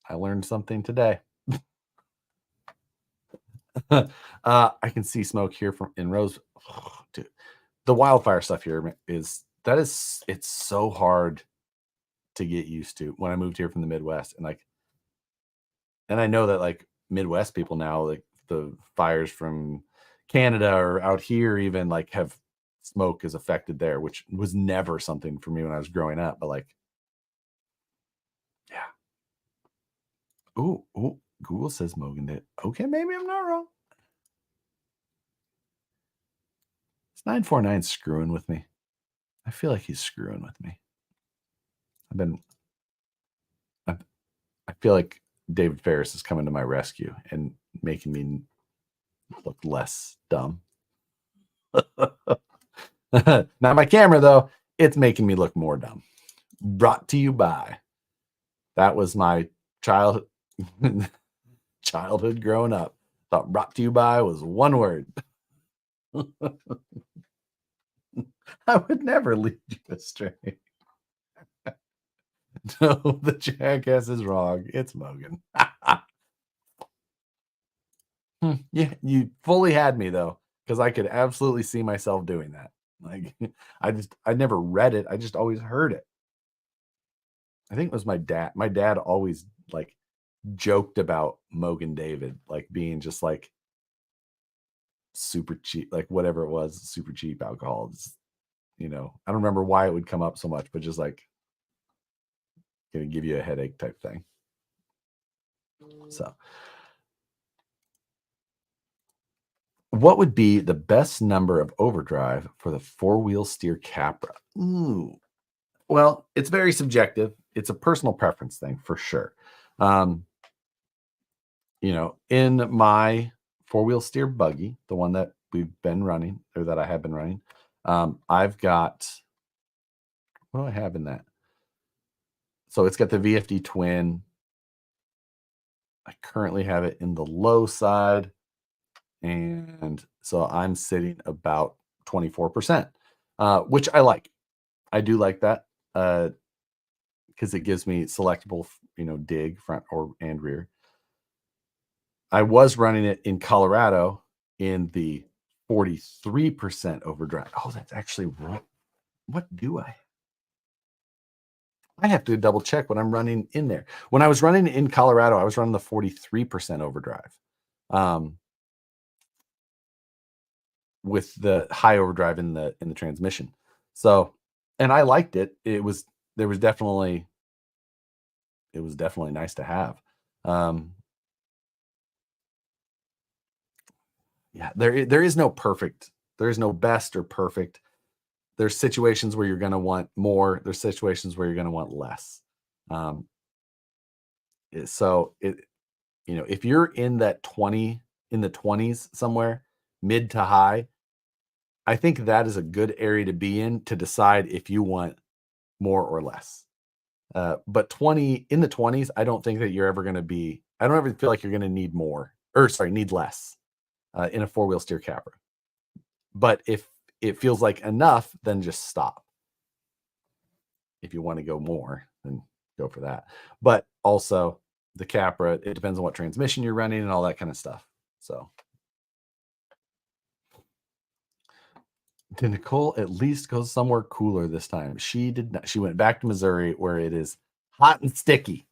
[SPEAKER 1] I learned something today. I can see smoke here in Rose. Oh, dude, the wildfire stuff here it's so hard to get used to. When I moved here from the Midwest, and I know that like Midwest people now, like the fires from Canada or out here even like have smoke is affected there, which was never something for me when I was growing up. But like, yeah. Ooh, Google says Mogan did. Okay, maybe I'm not wrong. Is 949 screwing with me? I feel like he's screwing with me. I feel like David Ferris is coming to my rescue and making me look less dumb. Not my camera, though. It's making me look more dumb. Brought to you by. That was my childhood growing up. Thought brought to you by was one word. I would never lead you astray. No, the jackass is wrong. It's Mogan. Yeah, you fully had me though, because I could absolutely see myself doing that. Like, I never read it. I just always heard it. I think it was my dad. My dad always like joked about Mogan David, like being just like super cheap, like whatever it was, super cheap alcohol. It's, you know, I don't remember why it would come up so much, but just like gonna give you a headache type thing. So, what would be the best number of overdrive for the 4-wheel steer Capra? Ooh. Well, it's very subjective. It's a personal preference thing for sure. You know, in my 4-wheel steer buggy, the one that we've been running or that I have been running, I've got, what do I have in that? So it's got the VFD twin. I currently have it in the low side. And so I'm sitting about 24%, which I like. I do like that because it gives me selectable, you know, dig front and rear. I was running it in Colorado in the 43% overdrive. Oh, that's actually wrong. What do I have to double check what I'm running in there. When I was running in Colorado, I was running the 43% overdrive. With the high overdrive in the transmission. So, and I liked it. It was definitely nice to have. Yeah, there is no perfect. There is no best or perfect. There's situations where you're going to want more. There's situations where you're going to want less. So it, you know, if you're in that 20 in the 20s somewhere, mid to high, I think that is a good area to be in to decide if you want more or less. But in the 20s, I don't think that you're ever going to be, I don't ever feel like you're going to need more, or sorry, need less in a 4-wheel steer Capra. But if it feels like enough, then just stop. If you want to go more, then go for that. But also the Capra, it depends on what transmission you're running and all that kind of stuff. So did Nicole at least go somewhere cooler this time? She did not. She went back to Missouri where it is hot and sticky.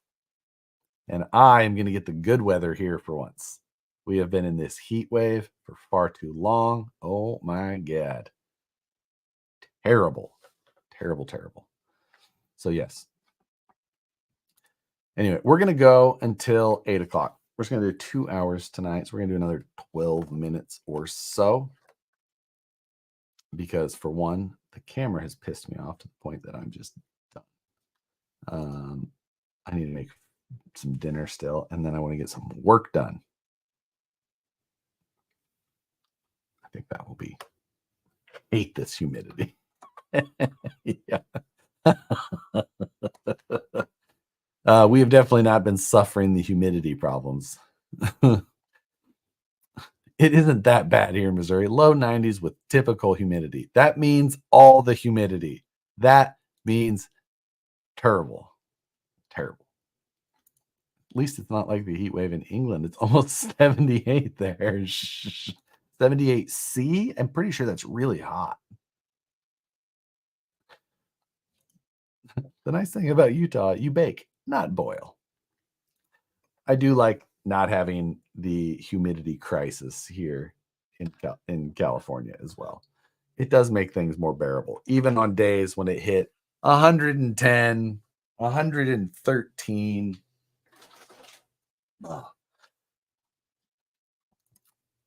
[SPEAKER 1] And I am going to get the good weather here for once. We have been in this heat wave for far too long. Oh my God. Terrible. Terrible, terrible. So yes. Anyway, we're going to go until 8 o'clock. We're just going to do 2 hours tonight. So we're going to do another 12 minutes or so. Because for one, the camera has pissed me off to the point that I'm just done. I need to make some dinner still, and then I want to get some work done. I think that will be. Hate this humidity. Yeah. We have definitely not been suffering the humidity problems. It isn't that bad here in Missouri. Low 90s with typical humidity. That means all the humidity. That means terrible. Terrible. At least it's not like the heat wave in England. It's almost 78 there. 78C? I'm pretty sure that's really hot. The nice thing about Utah, you bake, not boil. I do like not having the humidity crisis here in California as well. It does make things more bearable, even on days when it hit 110, 113. Oh.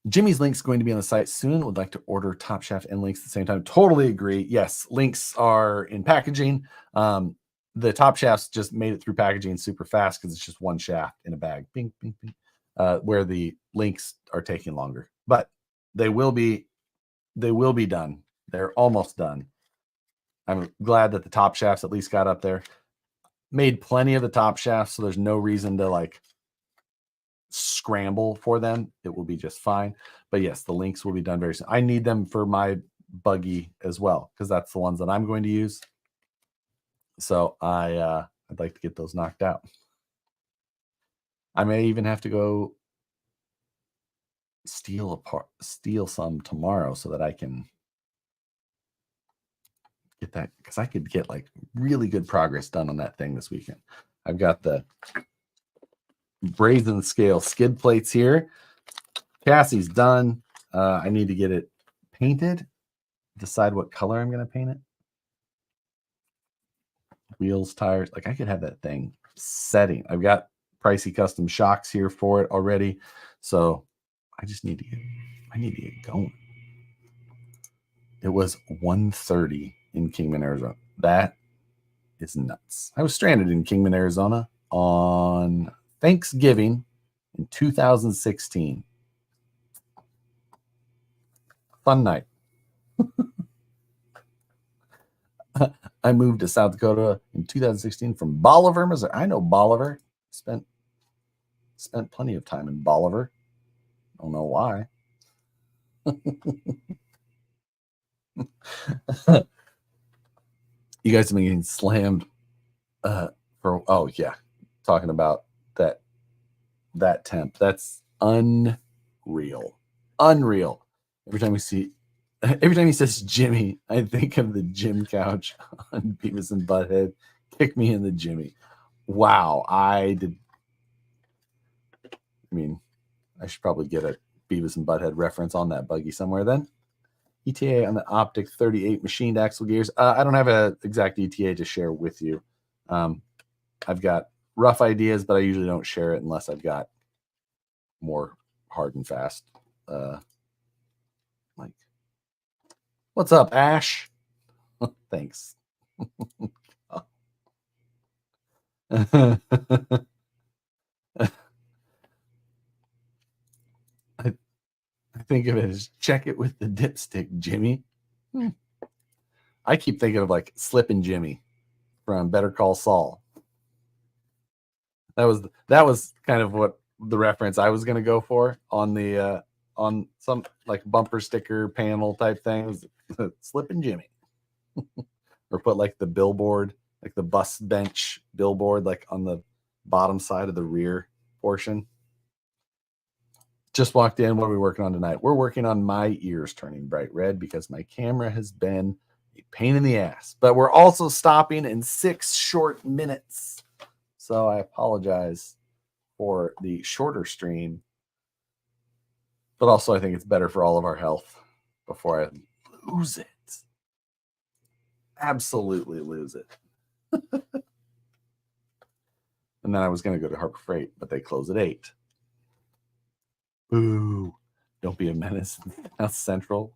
[SPEAKER 1] Jimmy's link's going to be on the site soon. Would like to order Top Shaft and links at the same time. Totally agree. Yes, links are in packaging. The Top Shafts just made it through packaging super fast because it's just one shaft in a bag. Bing, bing, bing. Where the links are taking longer, but they will be done. They're almost done. I'm glad that the Top Shafts at least got up there. Made plenty of the Top Shafts, so there's no reason to like scramble for them. It will be just fine. But yes, the links will be done very soon. I need them for my buggy as well because that's the ones that I'm going to use. So I'd like to get those knocked out. I may even have to go steal some tomorrow so that I can get that, because I could get like really good progress done on that thing this weekend. I've got the brazen scale skid plates here. Cassie's done. I need to get it painted. Decide what color I'm going to paint it. Wheels, tires. Like I could have that thing setting. I've got pricey custom shocks here for it already. So I just need to get going. It was 1:30 in Kingman, Arizona. That is nuts. I was stranded in Kingman, Arizona on Thanksgiving in 2016. Fun night. I moved to South Dakota in 2016 from Bolivar, Missouri. I know Bolivar. Spent plenty of time in Bolivar. Don't know why. You guys have been getting slammed for, oh yeah, talking about that temp. That's unreal. Every time he says Jimmy, I think of the gym couch on Beavis and Butthead. Kick me in the Jimmy. Wow, I mean, I should probably get a Beavis and Butthead reference on that buggy somewhere then. ETA on the Optic 38 machined axle gears. I don't have an exact ETA to share with you. I've got rough ideas, but I usually don't share it unless I've got more hard and fast. Like, what's up, Ash? Thanks. I think of it as check it with the dipstick, Jimmy. I keep thinking of like Slippin' Jimmy from Better Call Saul. That was kind of what the reference I was gonna go for on the on some like bumper sticker panel type things. Slippin' Jimmy. Or put like the billboard, like the bus bench billboard, like on the bottom side of the rear portion. Just walked in. What are we working on tonight? We're working on my ears turning bright red because my camera has been a pain in the ass. But we're also stopping in 6 short minutes. So I apologize for the shorter stream. But also I think it's better for all of our health before I lose it. Absolutely lose it. And then I was going to go to Harbor Freight, but they close at 8. Boo. Don't be a menace in South Central.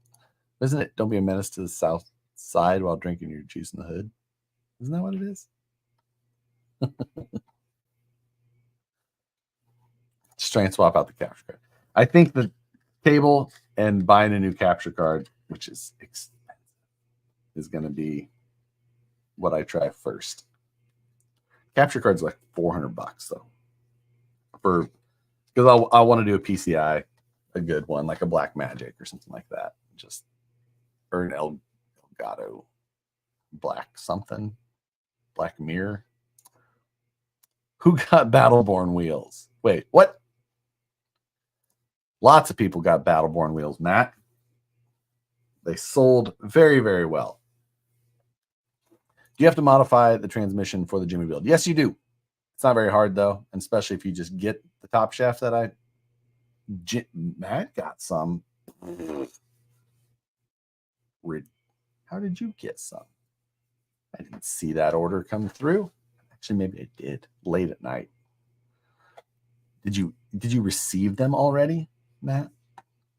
[SPEAKER 1] Isn't it? Don't be a menace to the South Side while drinking your juice in the hood. Isn't that what it is? Just try and swap out the capture card. I think the cable and buying a new capture card, which is expensive, is going to be what I try first. Capture card's like $400 though. Because I want to do a PCI, a good one, like a Black Magic or something like that. Just or an Elgato Black something, Black Mirror. Who got Battleborn wheels? Wait, what? Lots of people got Battleborn wheels, Matt. They sold very, very well. Do you have to modify the transmission for the Jimmy build? Yes, you do. It's not very hard, though, and especially if you just get the top shaft that Matt got some. How did you get some? I didn't see that order come through. Actually, maybe I did late at night. Did you receive them already, Matt?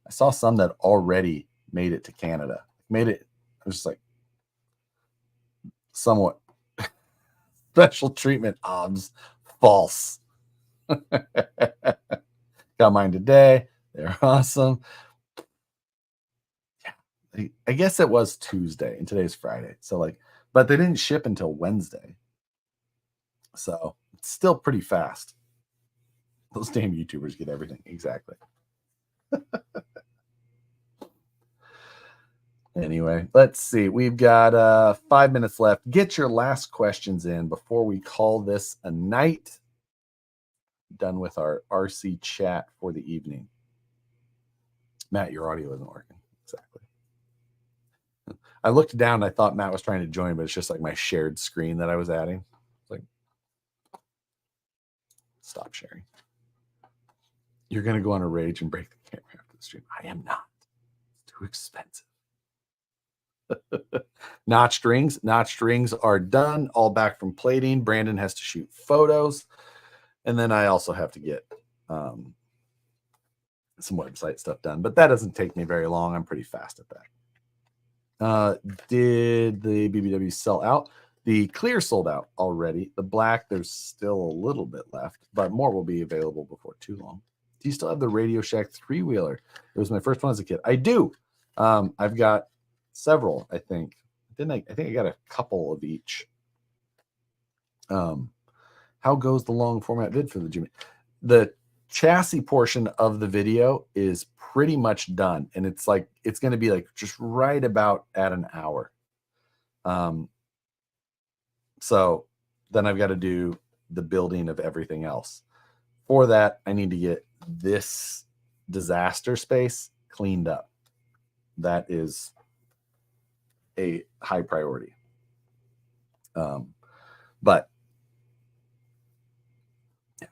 [SPEAKER 1] I saw some that already made it to Canada. I was just like, somewhat special treatment obs. False. Got mine today. They're awesome. Yeah, I guess it was Tuesday and today's Friday. So like, but they didn't ship until Wednesday. So it's still pretty fast. Those damn YouTubers get everything. Exactly. Anyway, let's see. We've got 5 minutes left. Get your last questions in before we call this a night. Done with our RC chat for the evening. Matt, your audio isn't working. Exactly. I looked down and I thought Matt was trying to join, but it's just like my shared screen that I was adding. It's like, stop sharing. You're going to go on a rage and break the camera after the stream. I am not. It's too expensive. Notched rings are done, all back from plating. Brandon has to shoot photos, and then I also have to get some website stuff done, but that doesn't take me very long. I'm pretty fast at that. Did the BBW sell out? The clear sold out already. The black, there's still a little bit left, but more will be available before too long. Do you still have the Radio Shack 3-wheeler? It was my first one as a kid. I do. I've got several, I think. I think I got a couple of each. How goes the long format vid for the Jimmy? The chassis portion of the video is pretty much done, and it's going to be like just right about at an hour. So then I've got to do the building of everything else. For that, I need to get this disaster space cleaned up. That is a high priority. But yeah.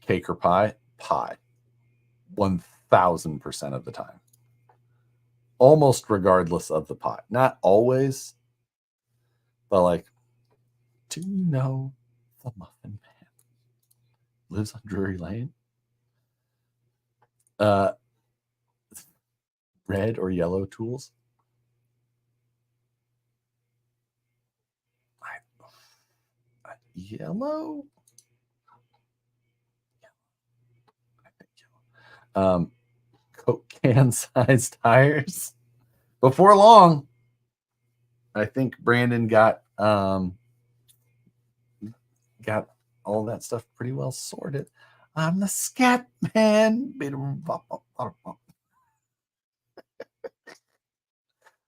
[SPEAKER 1] Cake or pie? Pie. 1000% of the time. Almost regardless of the pie. Not always, but like, do you know the Muffin Man lives on Drury Lane? Red or yellow tools? Yellow? I think yellow. Coke can sized tires. Before long, I think Brandon got all that stuff pretty well sorted. I'm the scat man.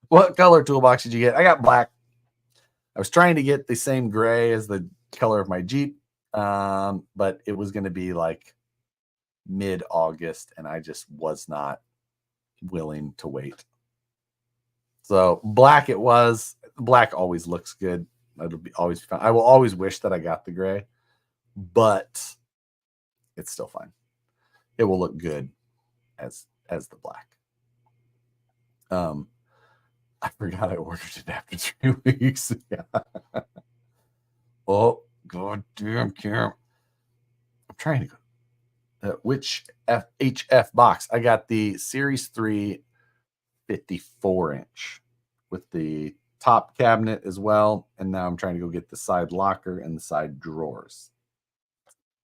[SPEAKER 1] What color toolbox did you get? I got black. I was trying to get the same gray as the color of my Jeep, but it was going to be like mid-August, and I just was not willing to wait. So black it was. Black always looks good. It'll be always fun. I will always wish that I got the gray, but it's still fine. It will look good as the black. I forgot I ordered it after 3 weeks. Yeah. Oh, goddamn Cam. I'm trying to go. Which HF box? I got the Series 3 54-inch with the top cabinet as well. And now I'm trying to go get the side locker and the side drawers.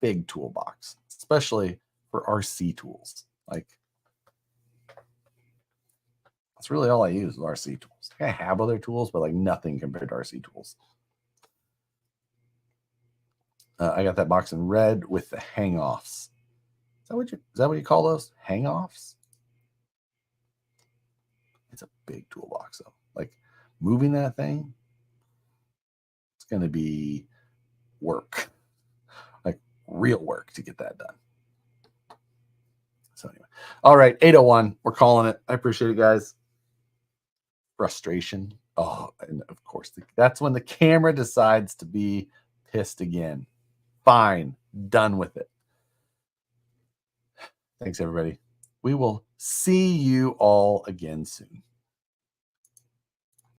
[SPEAKER 1] Big toolbox, especially for RC tools. Like, that's really all I use is RC tools. I have other tools, but like nothing compared to RC tools. I got that box in red with the hang-offs. Is that what you call those? Hang-offs? It's a big toolbox though. Like moving that thing, it's going to be work. Like real work to get that done. So anyway. All right, 8:01. We're calling it. I appreciate it, guys. Frustration. Oh, and of course, that's when the camera decides to be pissed again. Fine. Done with it. Thanks, everybody. We will see you all again soon.